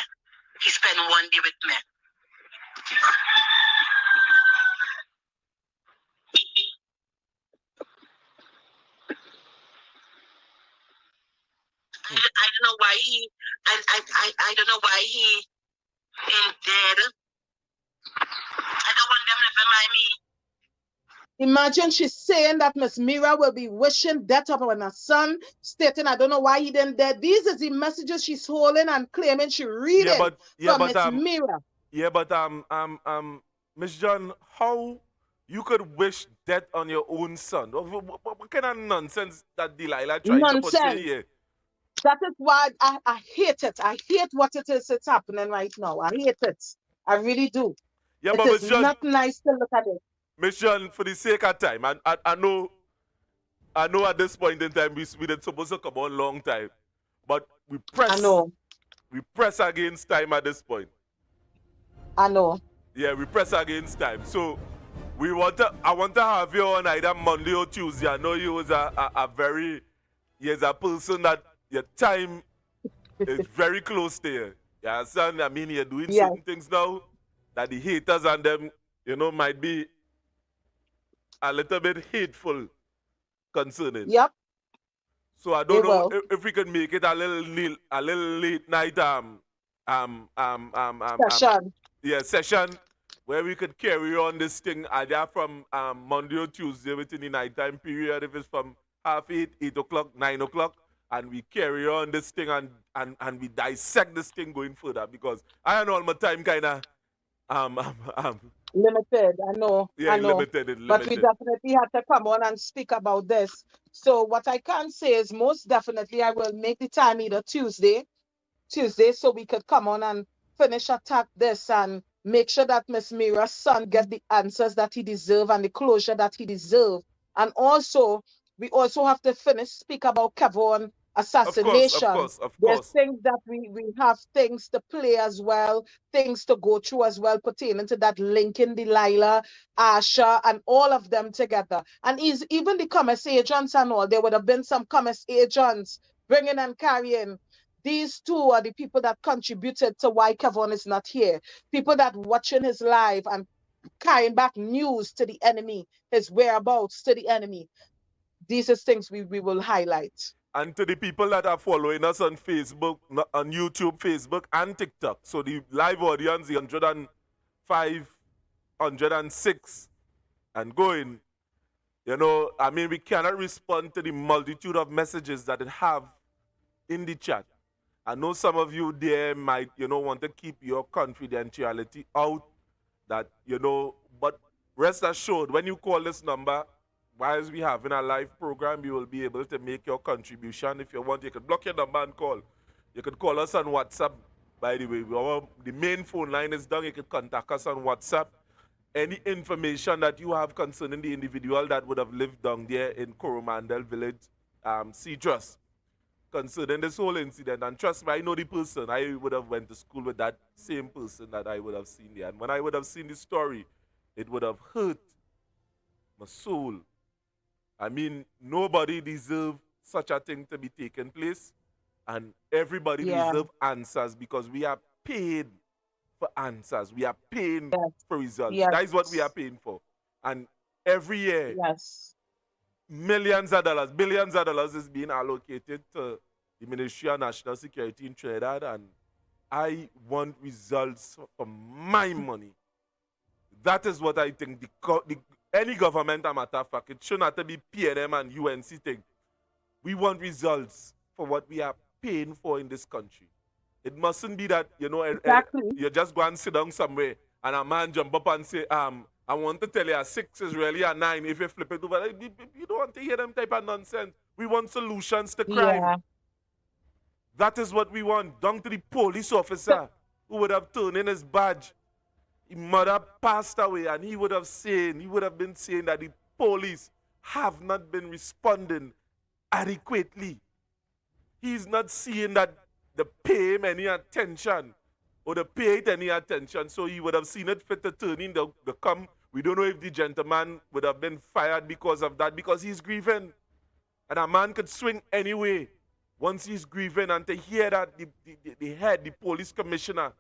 He spent 1 day with me. I don't know why he I don't know why he ain't dead. I don't want them living by me. Imagine she's saying that Miss Mira will be wishing death upon her son, stating, I don't know why he didn't dead. These is the messages she's holding and claiming she reading from Miss Mira. Yeah, but Miss John, how you could wish death on your own son? What kind of nonsense that Delilah trying to portray here? That is why I hate it. I hate what it is that's happening right now. I hate it. I really do. Yeah, it but is Miss John, not nice to look at it. Miss John, for the sake of time, I know at this point in time we didn't supposed to come on long time, but we press against time at this point. I know. Yeah, we press against time. So I want to have you on either Monday or Tuesday. I know you was a person that your time is very close to you. You understand? I mean, you're doing certain things now that the haters and them, might be a little bit hateful concerning. Yep. So I don't know if we can make it a little late night session. Session where we could carry on this thing either from Monday or Tuesday within the nighttime period, if it's from 8:30, 8 o'clock, 9 o'clock, and we carry on this thing and we dissect this thing going further, because I know all my time kind of limited. I know. Yeah, I know. limited. But we definitely have to come on and speak about this. So what I can say is most definitely I will make the time either Tuesday, so we could come on and finish attack this and make sure that Miss Mira's son get the answers that he deserve and the closure that he deserve. And also, we also have to speak about Kevon assassination. Of course. There's things that we have things to play as well, things to go through as well pertaining to that Lincoln, Delilah, Asha, and all of them together. And even the commerce agents and all, there would have been some commerce agents bringing and carrying. These two are the people that contributed to why Kevon is not here. People that watching his live and carrying back news to the enemy, his whereabouts to the enemy. These are things we will highlight. And to the people that are following us on Facebook, on YouTube, Facebook, and TikTok. So the live audience, the 105, 106, and going. You know, I mean, we cannot respond to the multitude of messages that it have in the chat. I know some of you there might, want to keep your confidentiality out, that, but rest assured, when you call this number, whilst we have in a live program, you will be able to make your contribution. If you want, you can block your number and call. You can call us on WhatsApp. By the way, the main phone line is down. You can contact us on WhatsApp. Any information that you have concerning the individual that would have lived down there in Coromandel Village, Cedrus, concerning this whole incident. And trust me, I know the person. I would have went to school with that same person that I would have seen there. And when I would have seen the story, it would have hurt my soul. I mean, nobody deserves such a thing to be taking place. And everybody deserves answers, because we are paid for answers. We are paying for results. That is what we are paying for. And every year, millions of dollars, billions of dollars is being allocated to the Ministry of National Security in Trinidad, and I want results for my money. That is what I think. Any government, a matter of fact, it should not be PNM and UNC thing. We want results for what we are paying for in this country. It mustn't be that, you just go and sit down somewhere and a man jump up and say, I want to tell you a 6 is really a 9 if you flip it over. You don't want to hear them type of nonsense. We want solutions to crime. Yeah. That is what we want. Down to the police officer who would have turned in his badge. His mother passed away, and he would have been saying that the police have not been responding adequately. He's not seeing that they pay him any attention, or they pay it any attention, so he would have seen it fit to turn in the come. We don't know if the gentleman would have been fired because of that, because he's grieving. And a man could swing anyway once he's grieving. And to hear that the police commissioner,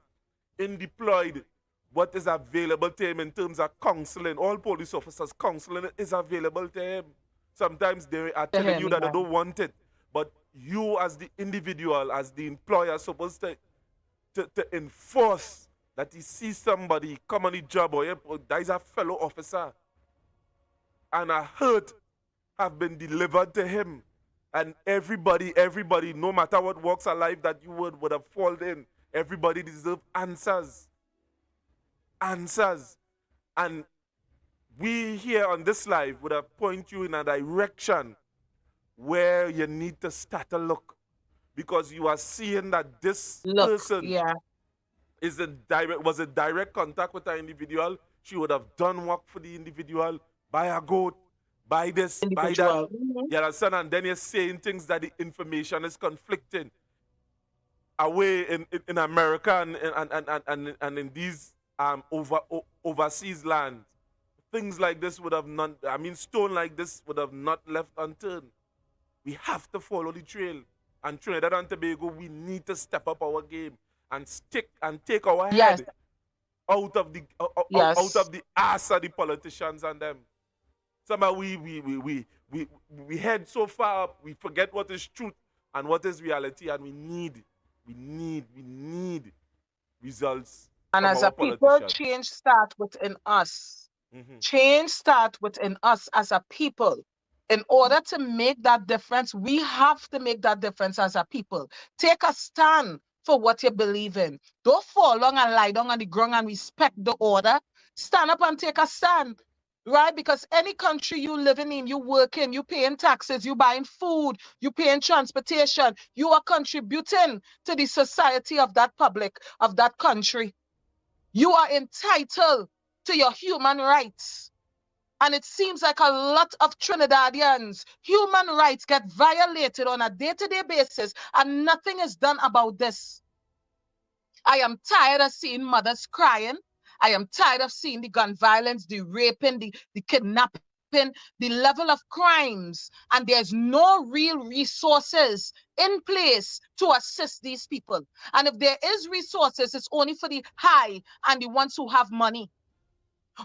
in deployed, what is available to him in terms of counseling, all police officers, counseling is available to him. Sometimes they are telling you that they don't want it. But you as the individual, as the employer, are supposed to enforce that he sees somebody come on the job, or there is a fellow officer, and a hurt have been delivered to him. And everybody, no matter what walks of life that you would have fallen in, everybody deserves answers. Answers. And we here on this live would have point you in a direction where you need to start to look, because you are seeing that this person was a direct contact with an individual. She would have done work for the individual, buy a goat, buy this, buy that. You understand? And then you're saying things that the information is conflicting away in America and in these overseas lands. Things like this would have not, stone like this would have not left unturned. We have to follow the trail. And Trinidad and Tobago, we need to step up our game and stick and take our head out of the ass of the politicians and them. Somehow we head so far up, we forget what is truth and what is reality, and we need results. And as a people, change start within us. Change start within us as a people. In order to make that difference, we have to make that difference as a people. Take a stand for what you believe in. Don't fall down and lie down on the ground and respect the order. Stand up and take a stand, right? Because any country you living in, you work in, you paying taxes, you buying food, you paying transportation, you are contributing to the society of that public, of that country. You are entitled to your human rights. And it seems like a lot of Trinidadians, human rights get violated on a day-to-day basis, and nothing is done about this. I am tired of seeing mothers crying. I am tired of seeing the gun violence, the raping, the kidnapping, the level of crimes, and there's no real resources in place to assist these people. And if there is resources, it's only for the high and the ones who have money.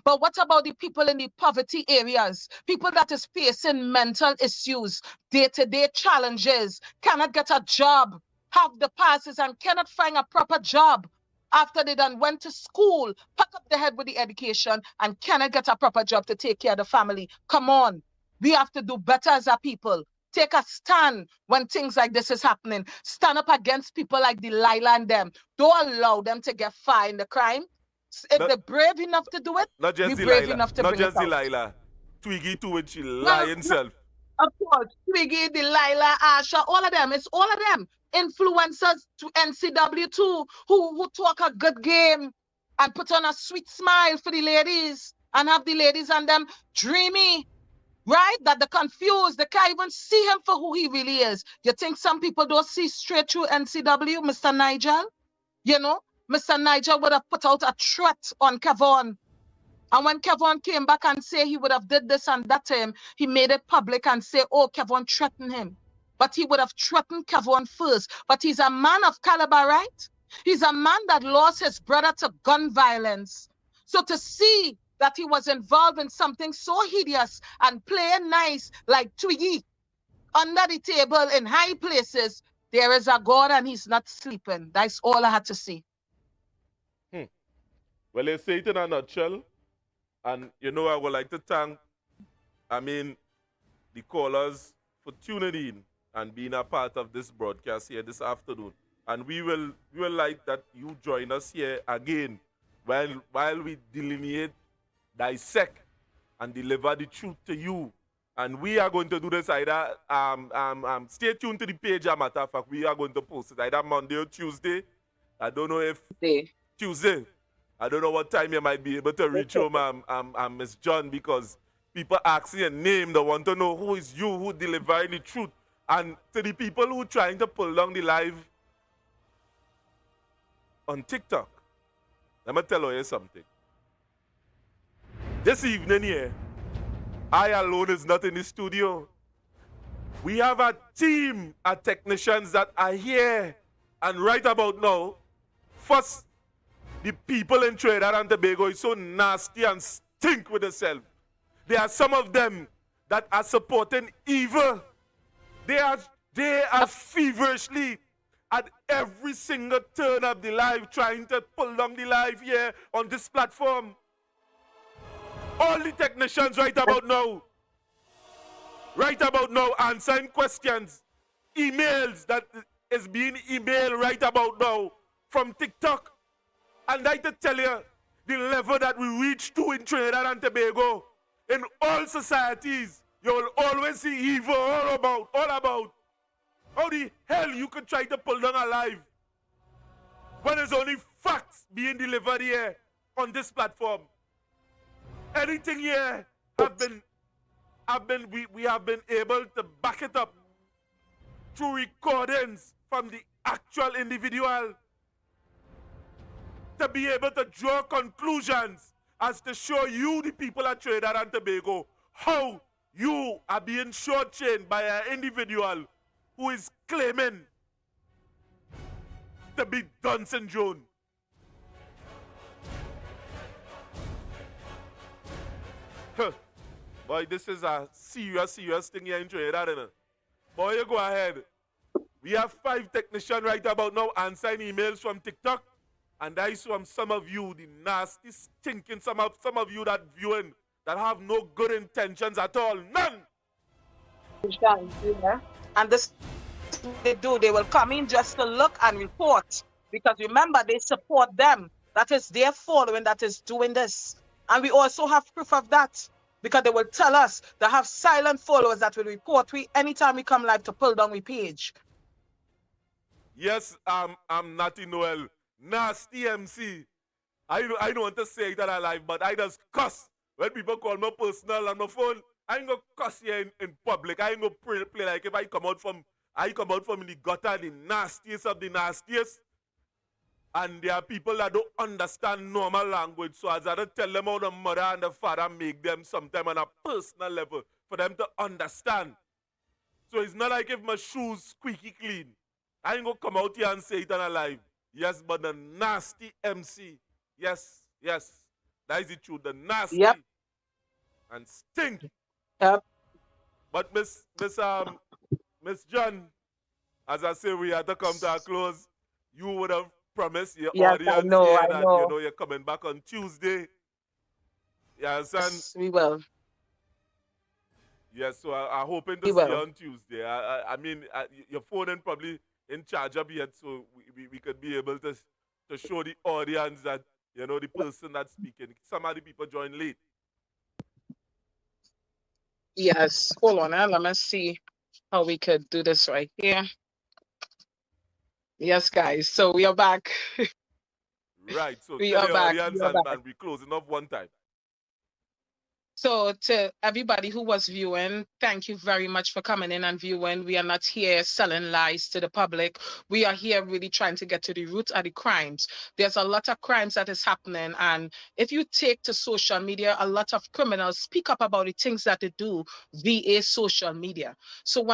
But what about the people in the poverty areas? People that is facing mental issues, day-to-day challenges, cannot get a job, have the passes and cannot find a proper job after they done went to school, pack up their head with the education and cannot get a proper job to take care of the family. Come on. We have to do better as a people. Take a stand when things like this is happening. Stand up against people like Delilah and them. Don't allow them to get far in the crime. If they're brave enough to do it, Not be just brave Delilah. enough to Not bring it just out. Delilah. Twiggy too, when she lie Well, himself. of course, Twiggy, Delilah, Asha, all of them. It's all of them. Influencers to NCW too, who talk a good game and put on a sweet smile for the ladies and have the ladies and them dreamy, right? That they're confused. They can't even see him for who he really is. You think some people don't see straight through NCW, Mr. Nigel? You know, Mr. Nigel would have put out a threat on Kevon. And when Kevon came back and say he would have did this and that to him, he made it public and say, oh, Kevon threatened him. But he would have threatened Kevon first. But he's a man of caliber, right? He's a man that lost his brother to gun violence. So to see that he was involved in something so hideous and playing nice like Twiggy under the table in high places, there is a God and he's not sleeping. That's all I had to say. Well, they say it in a nutshell. And, you know, I would like to thank, the callers for tuning in and being a part of this broadcast here this afternoon. And we will like that you join us here again while we delineate, dissect, and deliver the truth to you. And we are going to do this either, stay tuned to the page, as a matter of fact, we are going to post it either Monday or Tuesday. I don't know if Tuesday. I don't know what time you might be able to reach home, Miss John, because people asking your name, they want to know who is you, who delivering the truth. And to the people who trying to pull down the live on TikTok, let me tell you something. This evening here, I alone is not in the studio. We have a team of technicians that are here. And right about now, first, the people in Trinidad and Tobago is so nasty and stink with themselves. There are some of them that are supporting evil. They are feverishly at every single turn of the live trying to pull down the live here on this platform. All the technicians right about now answering questions, emails that is being emailed right about now from TikTok. And I to tell you, the level that we reach to in Trinidad and Tobago, in all societies, you will always see evil all about. How the hell you could try to pull down a live when there's only facts being delivered here on this platform? Anything here we have been able to back it up through recordings from the actual individual, to be able to draw conclusions as to show you, the people of Trinidad and Tobago, how you are being shortchanged by an individual who is claiming to be Dunson Jones. Boy, this is a serious thing here in Trinidad. Boy, you go ahead. We have 5 technicians right about now answering emails from TikTok. And that is from some of you, the nasty, stinking, some of you that viewing, that have no good intentions at all. None! And this they do, they will come in just to look and report. Because remember, they support them. That is their following that is doing this. And we also have proof of that. Because they will tell us they have silent followers that will report anytime we come live to pull down the page. Yes, I'm Natty Noel. Nasty MC. I don't want to say that alive, but I just cuss. When people call me personal on my phone, I ain't gonna cuss here in public. I ain't gonna play like if I come out from the gutter, the nastiest of the nastiest. And there are people that don't understand normal language, so as I don't tell them how the mother and the father make them sometime on a personal level for them to understand. So it's not like if my shoes squeaky clean, I ain't gonna come out here and say it on a live. Yes, but the nasty MC. Yes. That is the truth. The nasty Yep. and stinky. Yep. But Miss John, as I say, we had to come to a close. You would have promised your Yes, I audience know. here I that know. you're coming back on Tuesday. You understand? Yes, we will. Yes, so I'm hoping to We see you will. on Tuesday. I mean, your phone and probably in charge of yet, so we could be able to show the audience that, you know, the person that's speaking. Some of the people join late. Yes. Hold on. Let me see how we could do this right here. Yes, guys. So we are back. Right, so We tell are the back. audience We are back. and we're closing off one time. So to everybody who was viewing, thank you very much for coming in and viewing. We are not here selling lies to the public. We are here really trying to get to the root of the crimes. There's a lot of crimes that is happening. And if you take to social media, a lot of criminals speak up about the things that they do via social media. So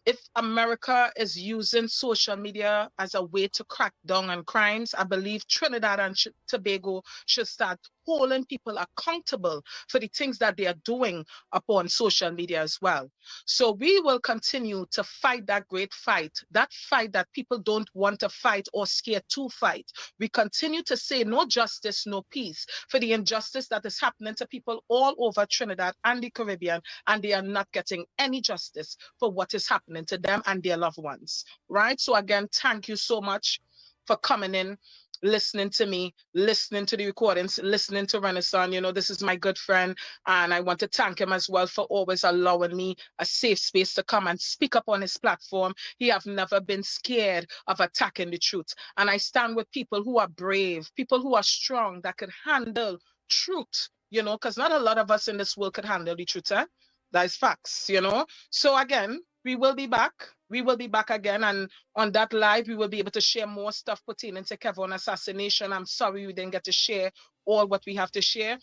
if America is using social media as a way to crack down on crimes, I believe Trinidad and Tobago should start holding people accountable for the things that they are doing upon social media as well. So we will continue to fight that great fight, that fight that people don't want to fight or scared to fight. We continue to say no justice, no peace for the injustice that is happening to people all over Trinidad and the Caribbean, and they are not getting any justice for what is happening to them and their loved ones, right? So again, thank you so much for coming in, listening to me, listening to the recordings, listening to Renaissance. You know, this is my good friend, and I want to thank him as well for always allowing me a safe space to come and speak up on his platform. He have never been scared of attacking the truth. And I stand with people who are brave, people who are strong, that could handle truth, you know, because not a lot of us in this world could handle the truth, eh? That is facts, you know. So again, we will be back. We will be back again. And on that live, we will be able to share more stuff pertaining to Kevin assassination. I'm sorry we didn't get to share all what we have to share.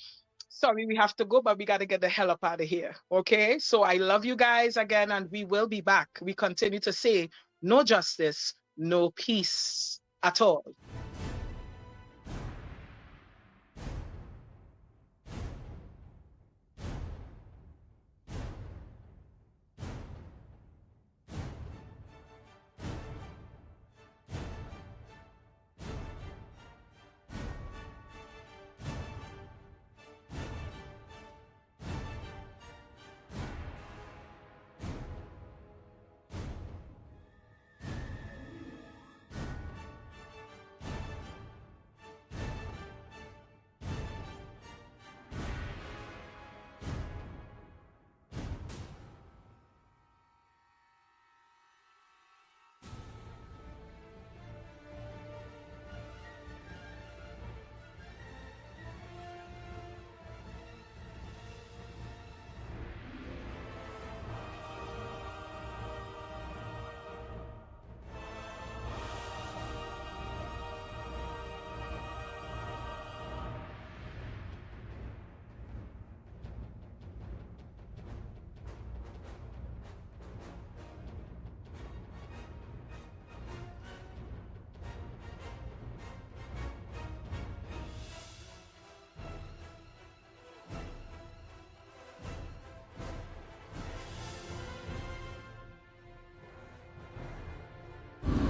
Sorry we have to go, but we got to get the hell up out of here. Okay? So I love you guys again, and we will be back. We continue to say no justice, no peace at all.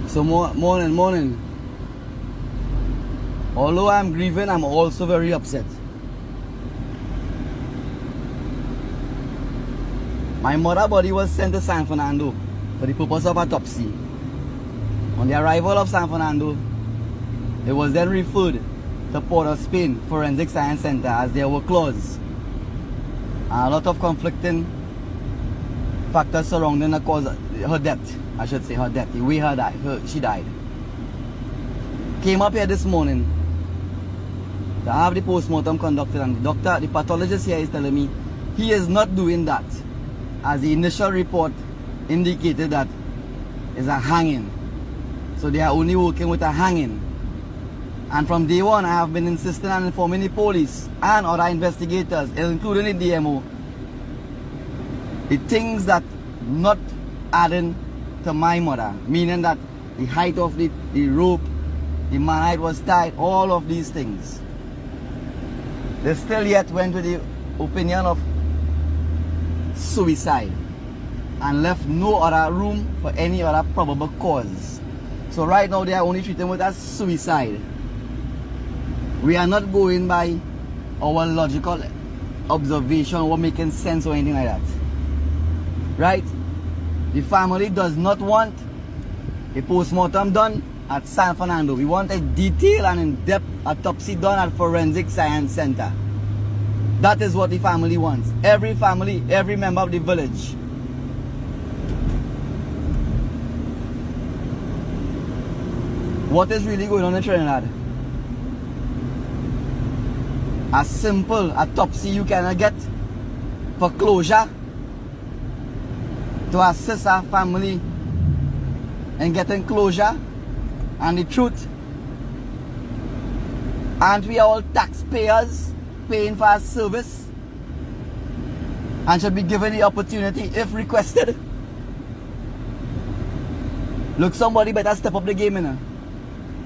So morning. Although I'm grieving, I'm also very upset. My mother's body was sent to San Fernando for the purpose of autopsy. On the arrival of San Fernando, it was then referred to Port of Spain Forensic Science Center as there were claws and a lot of conflicting factors surrounding the cause, her death. I should say her death, the way she died. Came up here this morning to have the postmortem conducted, and the pathologist here is telling me he is not doing that, as the initial report indicated that it's a hanging. So they are only working with a hanging. And from day one, I have been insisting and informing the police and other investigators, including the DMO, the things that not adding to my mother, meaning that the height of the rope, the man height was tight, all of these things. they still yet went with the opinion of suicide and left no other room for any other probable cause. So right now they are only treating it as suicide. We are not going by our logical observation or making sense or anything like that. Right? The family does not want a post-mortem done at San Fernando. We want a detailed and in-depth autopsy done at Forensic Science Center. That is what the family wants. Every family, every member of the village. What is really going on in Trinidad? A simple autopsy you cannot get for closure to assist our family in getting closure and the truth. Aren't we all taxpayers paying for our service and should be given the opportunity if requested? Look, somebody better step up the game, you know.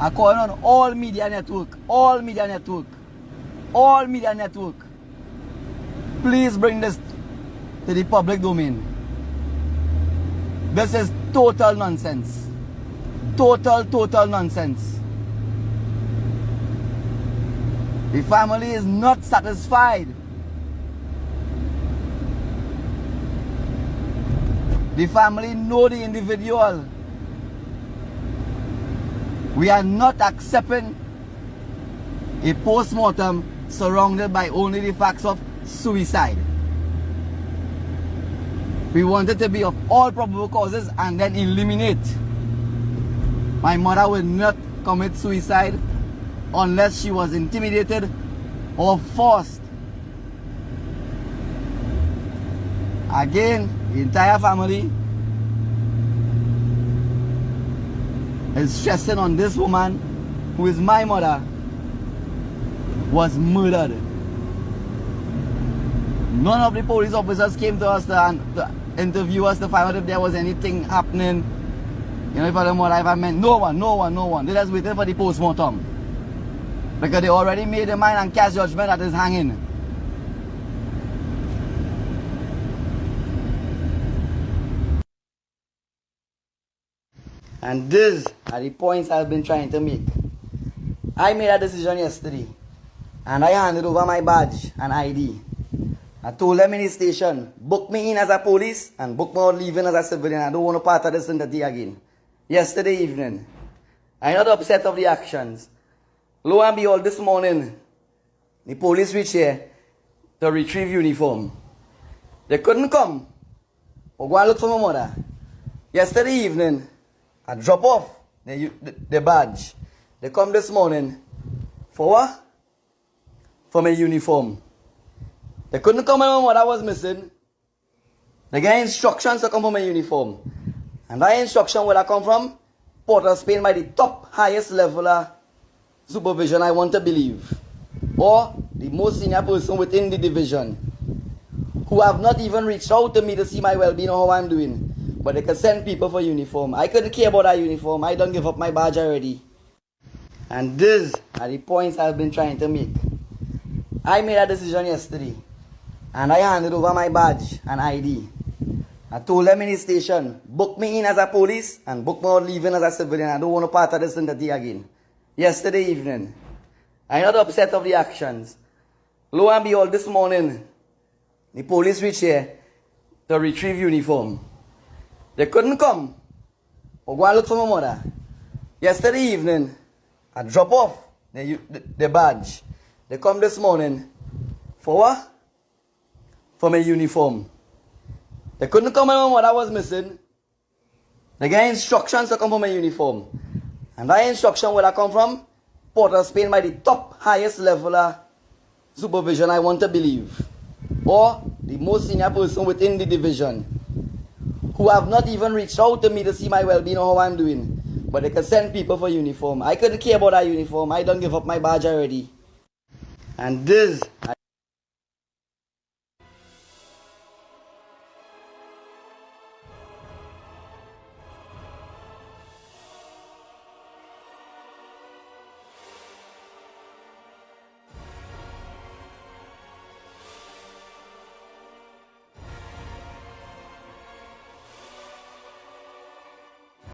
I'm calling on all media network, please bring this to the public domain. This is total nonsense. Total nonsense. The family is not satisfied. The family know the individual. We are not accepting a post-mortem surrounded by only the facts of suicide. We want it to be of all probable causes and then eliminate. My mother will not commit suicide unless she was intimidated or forced. Again, the entire family is stressing on this woman who is my mother was murdered. None of the police officers came to us to interview us to find out if there was anything happening. You know, if I don't know what I meant. No one. They just waited for the post-mortem. Because they already made their mind and cast judgment that is hanging. And these are the points I've been trying to make. I made a decision yesterday. And I handed over my badge and ID. I told them in the station, book me in as a police and book me out leaving as a civilian. I don't want to part of this entity again. Yesterday evening, I'm not upset of the actions. Lo and behold, this morning, the police reached here to retrieve uniform. They couldn't come or go and look for my mother. Yesterday evening, I drop off the badge. They come this morning for what? For my uniform. They couldn't come when my mother was missing. They get instructions to come for my uniform. And that instruction will come from Port of Spain by the top highest level of supervision, I want to believe. Or the most senior person within the division, who have not even reached out to me to see my well-being or how I'm doing. But they can send people for uniform. I couldn't care about that uniform. I don't give up my badge already. And these are the points I've been trying to make. I made a decision yesterday. And I handed over my badge and ID. I told them in the station, book me in as a police and book me out leaving as a civilian. I don't want to part of this entity again. Yesterday evening, I'm not upset of the actions. Lo and behold, this morning, the police reached here to retrieve uniform. They couldn't come or go and look for my mother. Yesterday evening, I drop off the badge. They come this morning for what? For my uniform. They couldn't come when my mother was missing. They get instructions to come for my uniform. And that instruction will come from Port of Spain by the top highest level of supervision, I want to believe. Or the most senior person within the division, who have not even reached out to me to see my well-being or how I'm doing. But they can send people for uniform. I couldn't care about that uniform. I don't give up my badge already. And these are